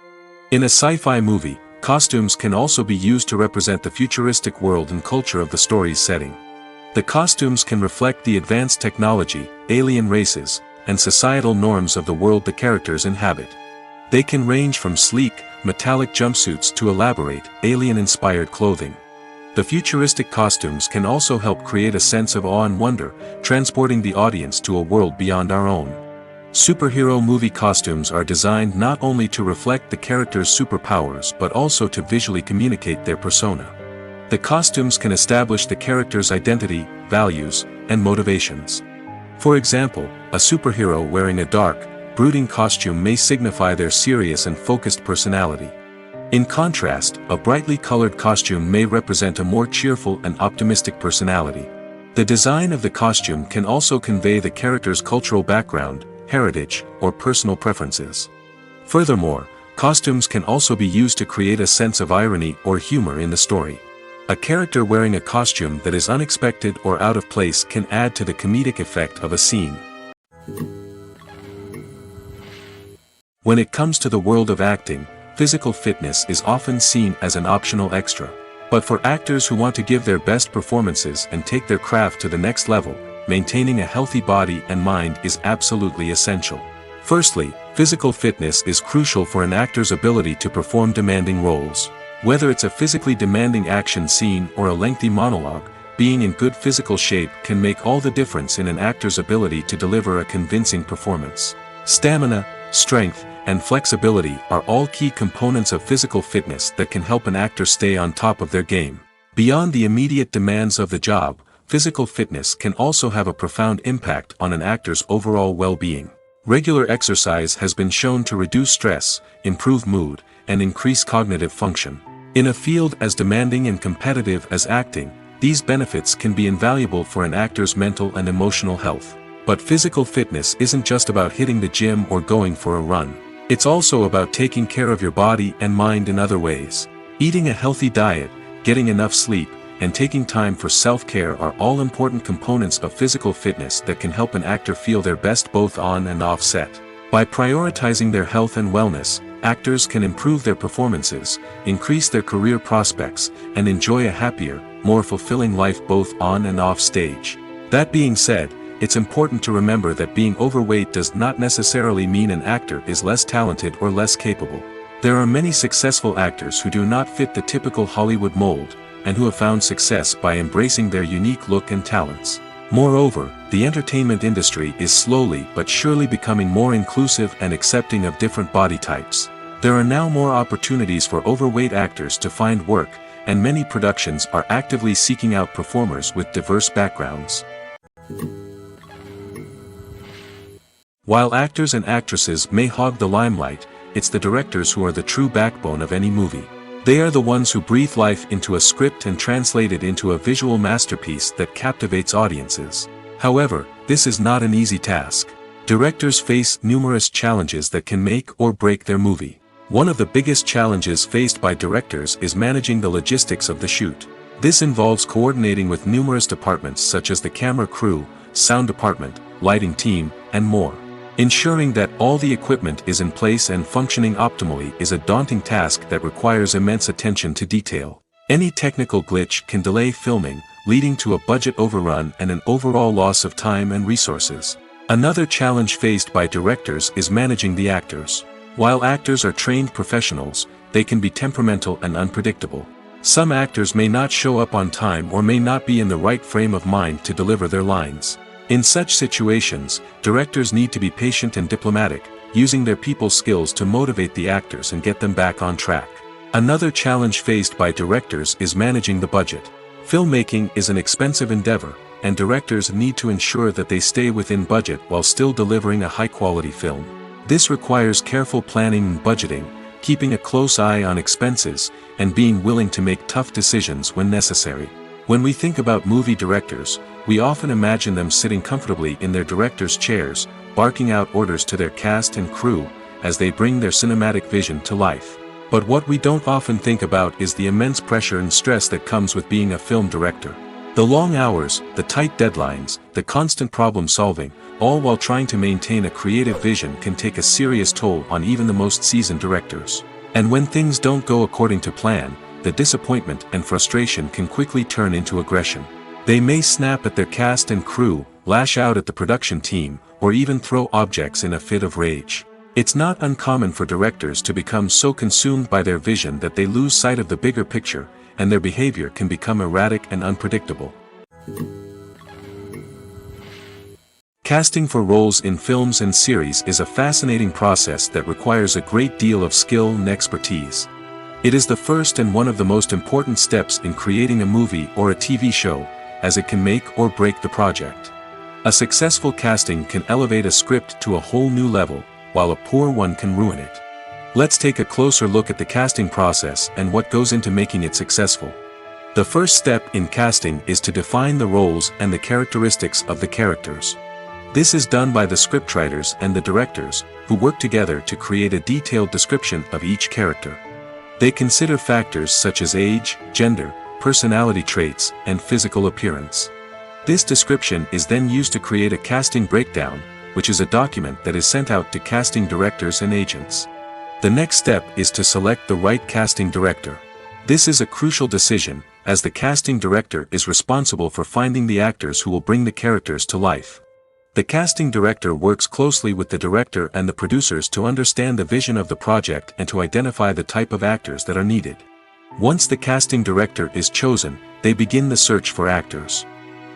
In a sci-fi movie, costumes can also be used to represent the futuristic world and culture of the story's setting. The costumes can reflect the advanced technology, alien races, and societal norms of the world the characters inhabit. They can range from sleek, metallic jumpsuits to elaborate, alien-inspired clothing. The futuristic costumes can also help create a sense of awe and wonder, transporting the audience to a world beyond our own. Superhero movie costumes are designed not only to reflect the character's superpowers but also to visually communicate their persona. The costumes can establish the character's identity, values, and motivations. For example, a superhero wearing a dark, brooding costume may signify their serious and focused personality. In contrast, a brightly colored costume may represent a more cheerful and optimistic personality. The design of the costume can also convey the character's cultural background, heritage, or personal preferences. Furthermore, costumes can also be used to create a sense of irony or humor in the story. A character wearing a costume that is unexpected or out of place can add to the comedic effect of a scene. When it comes to the world of acting, physical fitness is often seen as an optional extra. But for actors who want to give their best performances and take their craft to the next level, maintaining a healthy body and mind is absolutely essential. Firstly, physical fitness is crucial for an actor's ability to perform demanding roles. Whether it's a physically demanding action scene or a lengthy monologue, being in good physical shape can make all the difference in an actor's ability to deliver a convincing performance. Stamina, strength, and flexibility are all key components of physical fitness that can help an actor stay on top of their game. Beyond the immediate demands of the job, physical fitness can also have a profound impact on an actor's overall well-being. Regular exercise has been shown to reduce stress, improve mood, and increase cognitive function. In a field as demanding and competitive as acting, these benefits can be invaluable for an actor's mental and emotional health. But physical fitness isn't just about hitting the gym or going for a run. It's also about taking care of your body and mind in other ways. Eating a healthy diet, getting enough sleep, and taking time for self-care are all important components of physical fitness that can help an actor feel their best both on and off set. By prioritizing their health and wellness, actors can improve their performances, increase their career prospects, and enjoy a happier, more fulfilling life both on and off stage. That being said, it's important to remember that being overweight does not necessarily mean an actor is less talented or less capable. There are many successful actors who do not fit the typical Hollywood mold, and who have found success by embracing their unique look and talents. Moreover, the entertainment industry is slowly but surely becoming more inclusive and accepting of different body types. There are now more opportunities for overweight actors to find work, and many productions are actively seeking out performers with diverse backgrounds. While actors and actresses may hog the limelight, it's the directors who are the true backbone of any movie. They are the ones who breathe life into a script and translate it into a visual masterpiece that captivates audiences. However, this is not an easy task. Directors face numerous challenges that can make or break their movie. One of the biggest challenges faced by directors is managing the logistics of the shoot. This involves coordinating with numerous departments such as the camera crew, sound department, lighting team, and more. Ensuring that all the equipment is in place and functioning optimally is a daunting task that requires immense attention to detail. Any technical glitch can delay filming, leading to a budget overrun and an overall loss of time and resources. Another challenge faced by directors is managing the actors. While actors are trained professionals, they can be temperamental and unpredictable. Some actors may not show up on time or may not be in the right frame of mind to deliver their lines. In such situations, directors need to be patient and diplomatic, using their people skills to motivate the actors and get them back on track. Another challenge faced by directors is managing the budget. Filmmaking is an expensive endeavor, and directors need to ensure that they stay within budget while still delivering a high-quality film. This requires careful planning and budgeting, keeping a close eye on expenses, and being willing to make tough decisions when necessary. When we think about movie directors, we often imagine them sitting comfortably in their director's chairs, barking out orders to their cast and crew, as they bring their cinematic vision to life. But what we don't often think about is the immense pressure and stress that comes with being a film director. The long hours, the tight deadlines, the constant problem solving, all while trying to maintain a creative vision can take a serious toll on even the most seasoned directors. And when things don't go according to plan, the disappointment and frustration can quickly turn into aggression. They may snap at their cast and crew, lash out at the production team, or even throw objects in a fit of rage. It's not uncommon for directors to become so consumed by their vision that they lose sight of the bigger picture, and their behavior can become erratic and unpredictable. Casting for roles in films and series is a fascinating process that requires a great deal of skill and expertise. It is the first and one of the most important steps in creating a movie or a TV show, as it can make or break the project. A successful casting can elevate a script to a whole new level, while a poor one can ruin it. Let's take a closer look at the casting process and what goes into making it successful. The first step in casting is to define the roles and the characteristics of the characters. This is done by the scriptwriters and the directors, who work together to create a detailed description of each character. They consider factors such as age, gender, personality traits, and physical appearance. This description is then used to create a casting breakdown, which is a document that is sent out to casting directors and agents. The next step is to select the right casting director. This is a crucial decision, as the casting director is responsible for finding the actors who will bring the characters to life. The casting director works closely with the director and the producers to understand the vision of the project and to identify the type of actors that are needed. Once the casting director is chosen, they begin the search for actors.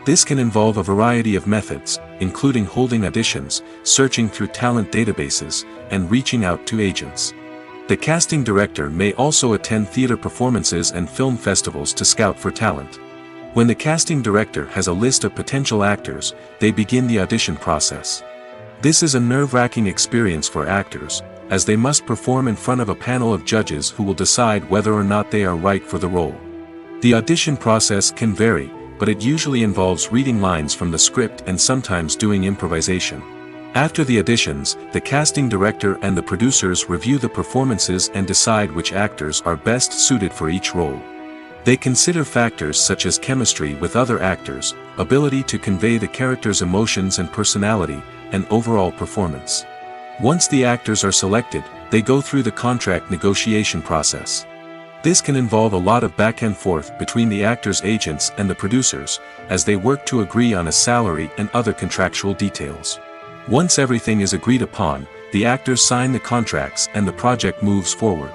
This can involve a variety of methods, including holding auditions, searching through talent databases, and reaching out to agents. The casting director may also attend theater performances and film festivals to scout for talent. When the casting director has a list of potential actors, they begin the audition process. This is a nerve-wracking experience for actors, as they must perform in front of a panel of judges who will decide whether or not they are right for the role. The audition process can vary, but it usually involves reading lines from the script and sometimes doing improvisation. After the auditions, the casting director and the producers review the performances and decide which actors are best suited for each role. They consider factors such as chemistry with other actors, ability to convey the character's emotions and personality, and overall performance. Once the actors are selected, they go through the contract negotiation process. This can involve a lot of back and forth between the actors' agents and the producers, as they work to agree on a salary and other contractual details. Once everything is agreed upon, the actors sign the contracts and the project moves forward.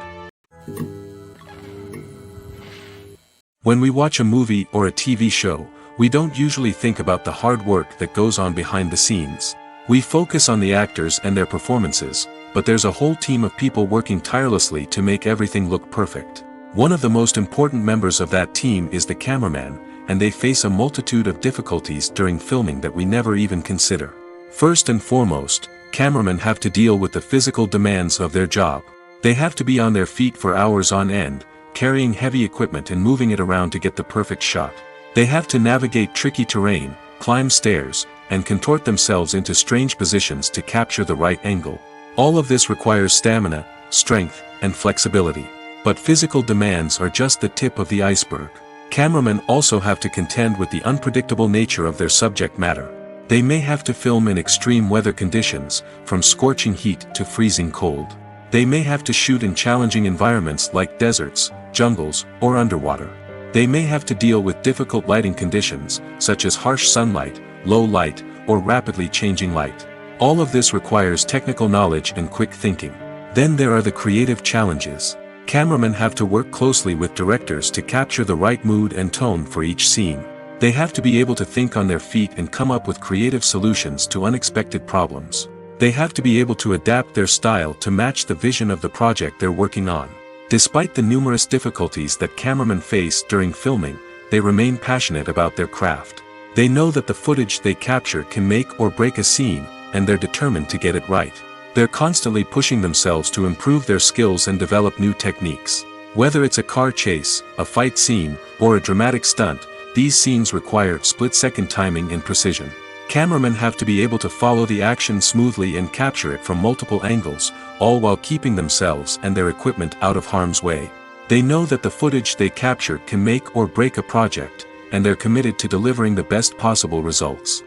When we watch a movie or a TV show, we don't usually think about the hard work that goes on behind the scenes. We focus on the actors and their performances, but there's a whole team of people working tirelessly to make everything look perfect. One of the most important members of that team is the cameraman, and they face a multitude of difficulties during filming that we never even consider. First and foremost, cameramen have to deal with the physical demands of their job. They have to be on their feet for hours on end, carrying heavy equipment and moving it around to get the perfect shot. They have to navigate tricky terrain, climb stairs, and contort themselves into strange positions to capture the right angle. All of this requires stamina, strength, and flexibility. But physical demands are just the tip of the iceberg. Cameramen also have to contend with the unpredictable nature of their subject matter. They may have to film in extreme weather conditions, from scorching heat to freezing cold. They may have to shoot in challenging environments like deserts, jungles, or underwater. They may have to deal with difficult lighting conditions, such as harsh sunlight, low light, or rapidly changing light. All of this requires technical knowledge and quick thinking. Then there are the creative challenges. Cameramen have to work closely with directors to capture the right mood and tone for each scene. They have to be able to think on their feet and come up with creative solutions to unexpected problems. They have to be able to adapt their style to match the vision of the project they're working on. Despite the numerous difficulties that cameramen face during filming, they remain passionate about their craft. They know that the footage they capture can make or break a scene, and they're determined to get it right. They're constantly pushing themselves to improve their skills and develop new techniques. Whether it's a car chase, a fight scene, or a dramatic stunt, these scenes require split-second timing and precision. Cameramen have to be able to follow the action smoothly and capture it from multiple angles, all while keeping themselves and their equipment out of harm's way. They know that the footage they capture can make or break a project, and they're committed to delivering the best possible results.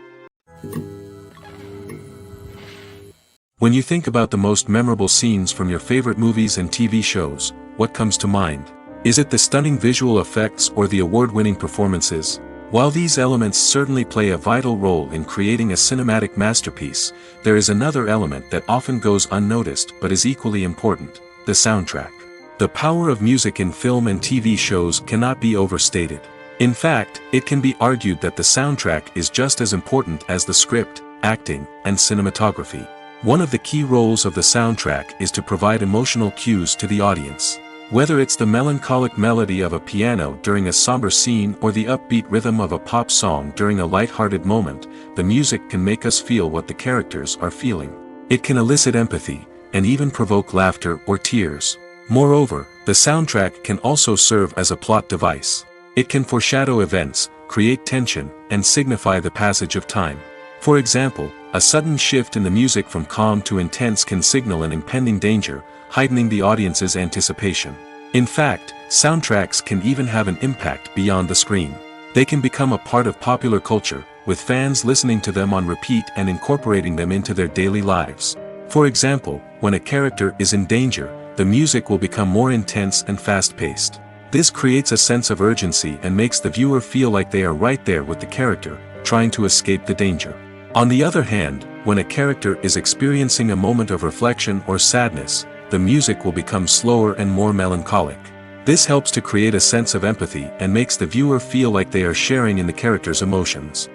When you think about the most memorable scenes from your favorite movies and TV shows, what comes to mind? Is it the stunning visual effects or the award-winning performances? While these elements certainly play a vital role in creating a cinematic masterpiece, there is another element that often goes unnoticed but is equally important: the soundtrack. The power of music in film and TV shows cannot be overstated. In fact, it can be argued that the soundtrack is just as important as the script, acting, and cinematography. One of the key roles of the soundtrack is to provide emotional cues to the audience. Whether it's the melancholic melody of a piano during a somber scene or the upbeat rhythm of a pop song during a light-hearted moment, the music can make us feel what the characters are feeling. It can elicit empathy, and even provoke laughter or tears. Moreover, the soundtrack can also serve as a plot device. It can foreshadow events, create tension, and signify the passage of time. For example, a sudden shift in the music from calm to intense can signal an impending danger, heightening the audience's anticipation. In fact, soundtracks can even have an impact beyond the screen. They can become a part of popular culture, with fans listening to them on repeat and incorporating them into their daily lives. For example, when a character is in danger, the music will become more intense and fast-paced. This creates a sense of urgency and makes the viewer feel like they are right there with the character, trying to escape the danger. On the other hand, when a character is experiencing a moment of reflection or sadness, the music will become slower and more melancholic. This helps to create a sense of empathy and makes the viewer feel like they are sharing in the character's emotions.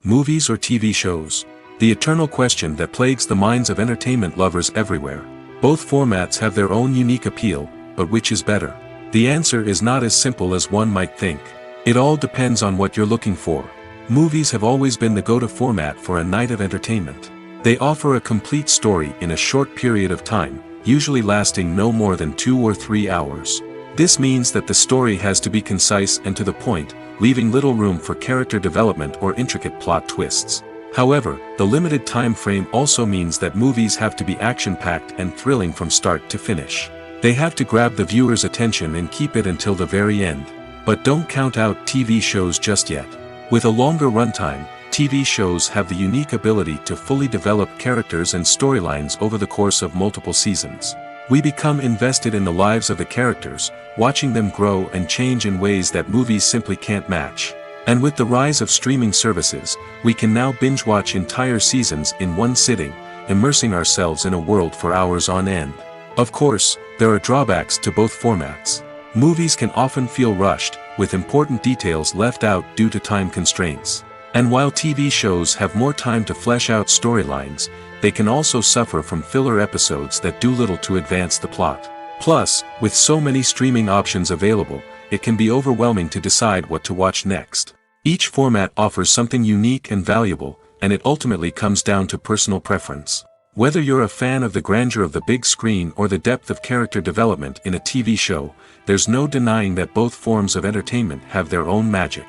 Movies or TV shows? The eternal question that plagues the minds of entertainment lovers everywhere. Both formats have their own unique appeal, but which is better? The answer is not as simple as one might think. It all depends on what you're looking for. Movies have always been the go-to format for a night of entertainment. They offer a complete story in a short period of time, usually lasting no more than 2 or 3 hours. This means that the story has to be concise and to the point, leaving little room for character development or intricate plot twists. However, the limited time frame also means that movies have to be action-packed and thrilling from start to finish. They have to grab the viewer's attention and keep it until the very end. But don't count out TV shows just yet. With a longer runtime, TV shows have the unique ability to fully develop characters and storylines over the course of multiple seasons. We become invested in the lives of the characters, watching them grow and change in ways that movies simply can't match. And with the rise of streaming services, we can now binge-watch entire seasons in one sitting, immersing ourselves in a world for hours on end. Of course, there are drawbacks to both formats. Movies can often feel rushed, with important details left out due to time constraints. And while TV shows have more time to flesh out storylines, they can also suffer from filler episodes that do little to advance the plot. Plus, with so many streaming options available, it can be overwhelming to decide what to watch next. Each format offers something unique and valuable, and it ultimately comes down to personal preference. Whether you're a fan of the grandeur of the big screen or the depth of character development in a TV show, there's no denying that both forms of entertainment have their own magic.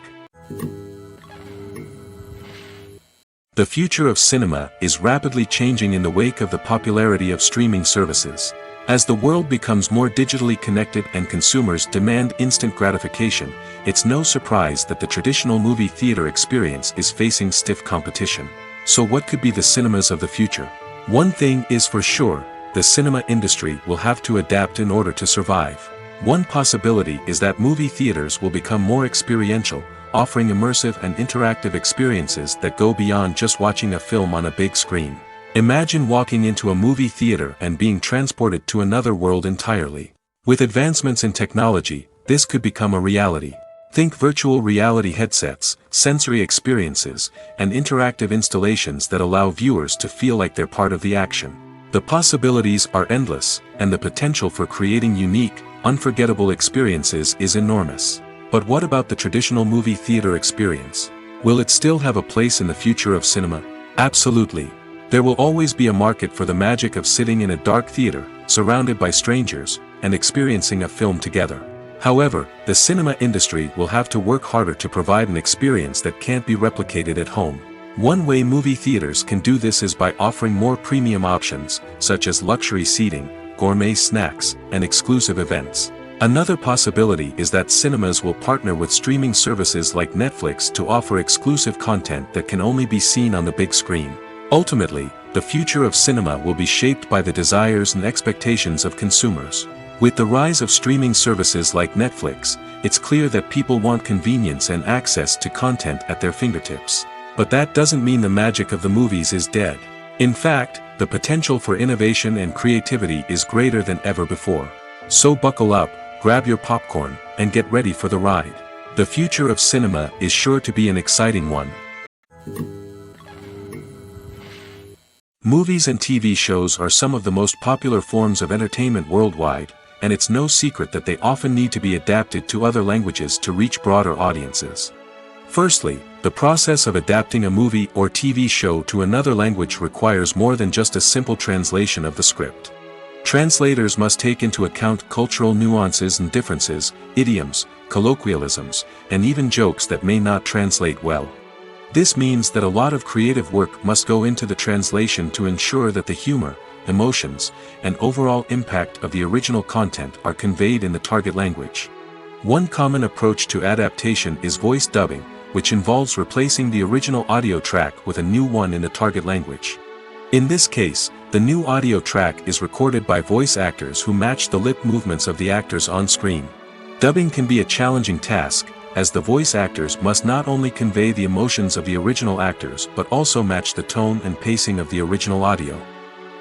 The future of cinema is rapidly changing in the wake of the popularity of streaming services. As the world becomes more digitally connected and consumers demand instant gratification, it's no surprise that the traditional movie theater experience is facing stiff competition. So what could be the cinemas of the future? One thing is for sure, the cinema industry will have to adapt in order to survive. One possibility is that movie theaters will become more experiential, offering immersive and interactive experiences that go beyond just watching a film on a big screen. Imagine walking into a movie theater and being transported to another world entirely. With advancements in technology, this could become a reality. Think virtual reality headsets, sensory experiences, and interactive installations that allow viewers to feel like they're part of the action. The possibilities are endless, and the potential for creating unique, unforgettable experiences is enormous. But what about the traditional movie theater experience? Will it still have a place in the future of cinema? Absolutely. There will always be a market for the magic of sitting in a dark theater, surrounded by strangers, and experiencing a film together. However, the cinema industry will have to work harder to provide an experience that can't be replicated at home. One way movie theaters can do this is by offering more premium options, such as luxury seating, gourmet snacks, and exclusive events. Another possibility is that cinemas will partner with streaming services like Netflix to offer exclusive content that can only be seen on the big screen. Ultimately, the future of cinema will be shaped by the desires and expectations of consumers. With the rise of streaming services like Netflix, it's clear that people want convenience and access to content at their fingertips. But that doesn't mean the magic of the movies is dead. In fact, the potential for innovation and creativity is greater than ever before. So buckle up, grab your popcorn, and get ready for the ride. The future of cinema is sure to be an exciting one. Movies and TV shows are some of the most popular forms of entertainment worldwide, and it's no secret that they often need to be adapted to other languages to reach broader audiences. Firstly, the process of adapting a movie or TV show to another language requires more than just a simple translation of the script. Translators must take into account cultural nuances and differences, idioms, colloquialisms, and even jokes that may not translate well. This means that a lot of creative work must go into the translation to ensure that the humor, emotions, and overall impact of the original content are conveyed in the target language. One common approach to adaptation is voice dubbing, which involves replacing the original audio track with a new one in the target language. In this case, the new audio track is recorded by voice actors who match the lip movements of the actors on screen. Dubbing can be a challenging task, as the voice actors must not only convey the emotions of the original actors but also match the tone and pacing of the original audio.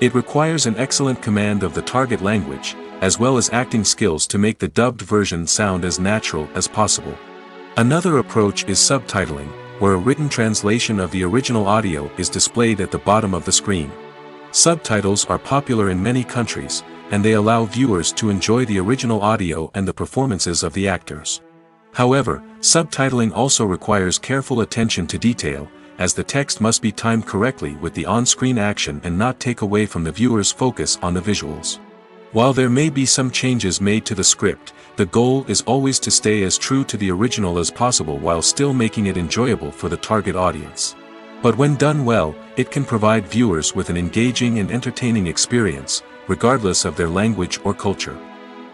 It requires an excellent command of the target language, as well as acting skills to make the dubbed version sound as natural as possible. Another approach is subtitling, where a written translation of the original audio is displayed at the bottom of the screen. Subtitles are popular in many countries, and they allow viewers to enjoy the original audio and the performances of the actors. However, subtitling also requires careful attention to detail, as the text must be timed correctly with the on-screen action and not take away from the viewer's focus on the visuals. While there may be some changes made to the script, the goal is always to stay as true to the original as possible while still making it enjoyable for the target audience. But when done well, it can provide viewers with an engaging and entertaining experience, regardless of their language or culture.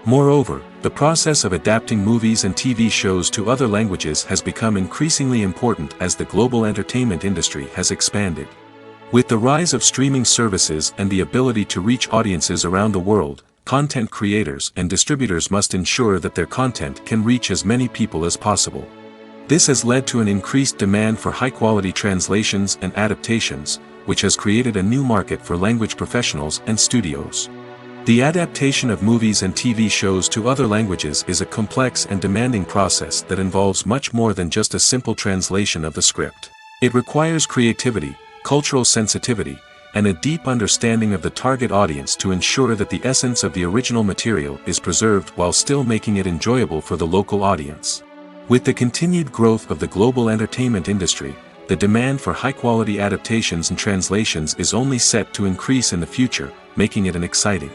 Moreover, the process of adapting movies and TV shows to other languages has become increasingly important as the global entertainment industry has expanded. With the rise of streaming services and the ability to reach audiences around the world, content creators and distributors must ensure that their content can reach as many people as possible. This has led to an increased demand for high-quality translations and adaptations, which has created a new market for language professionals and studios. The adaptation of movies and TV shows to other languages is a complex and demanding process that involves much more than just a simple translation of the script. It requires creativity, cultural sensitivity, and a deep understanding of the target audience to ensure that the essence of the original material is preserved while still making it enjoyable for the local audience. With the continued growth of the global entertainment industry, the demand for high-quality adaptations and translations is only set to increase in the future, making it an exciting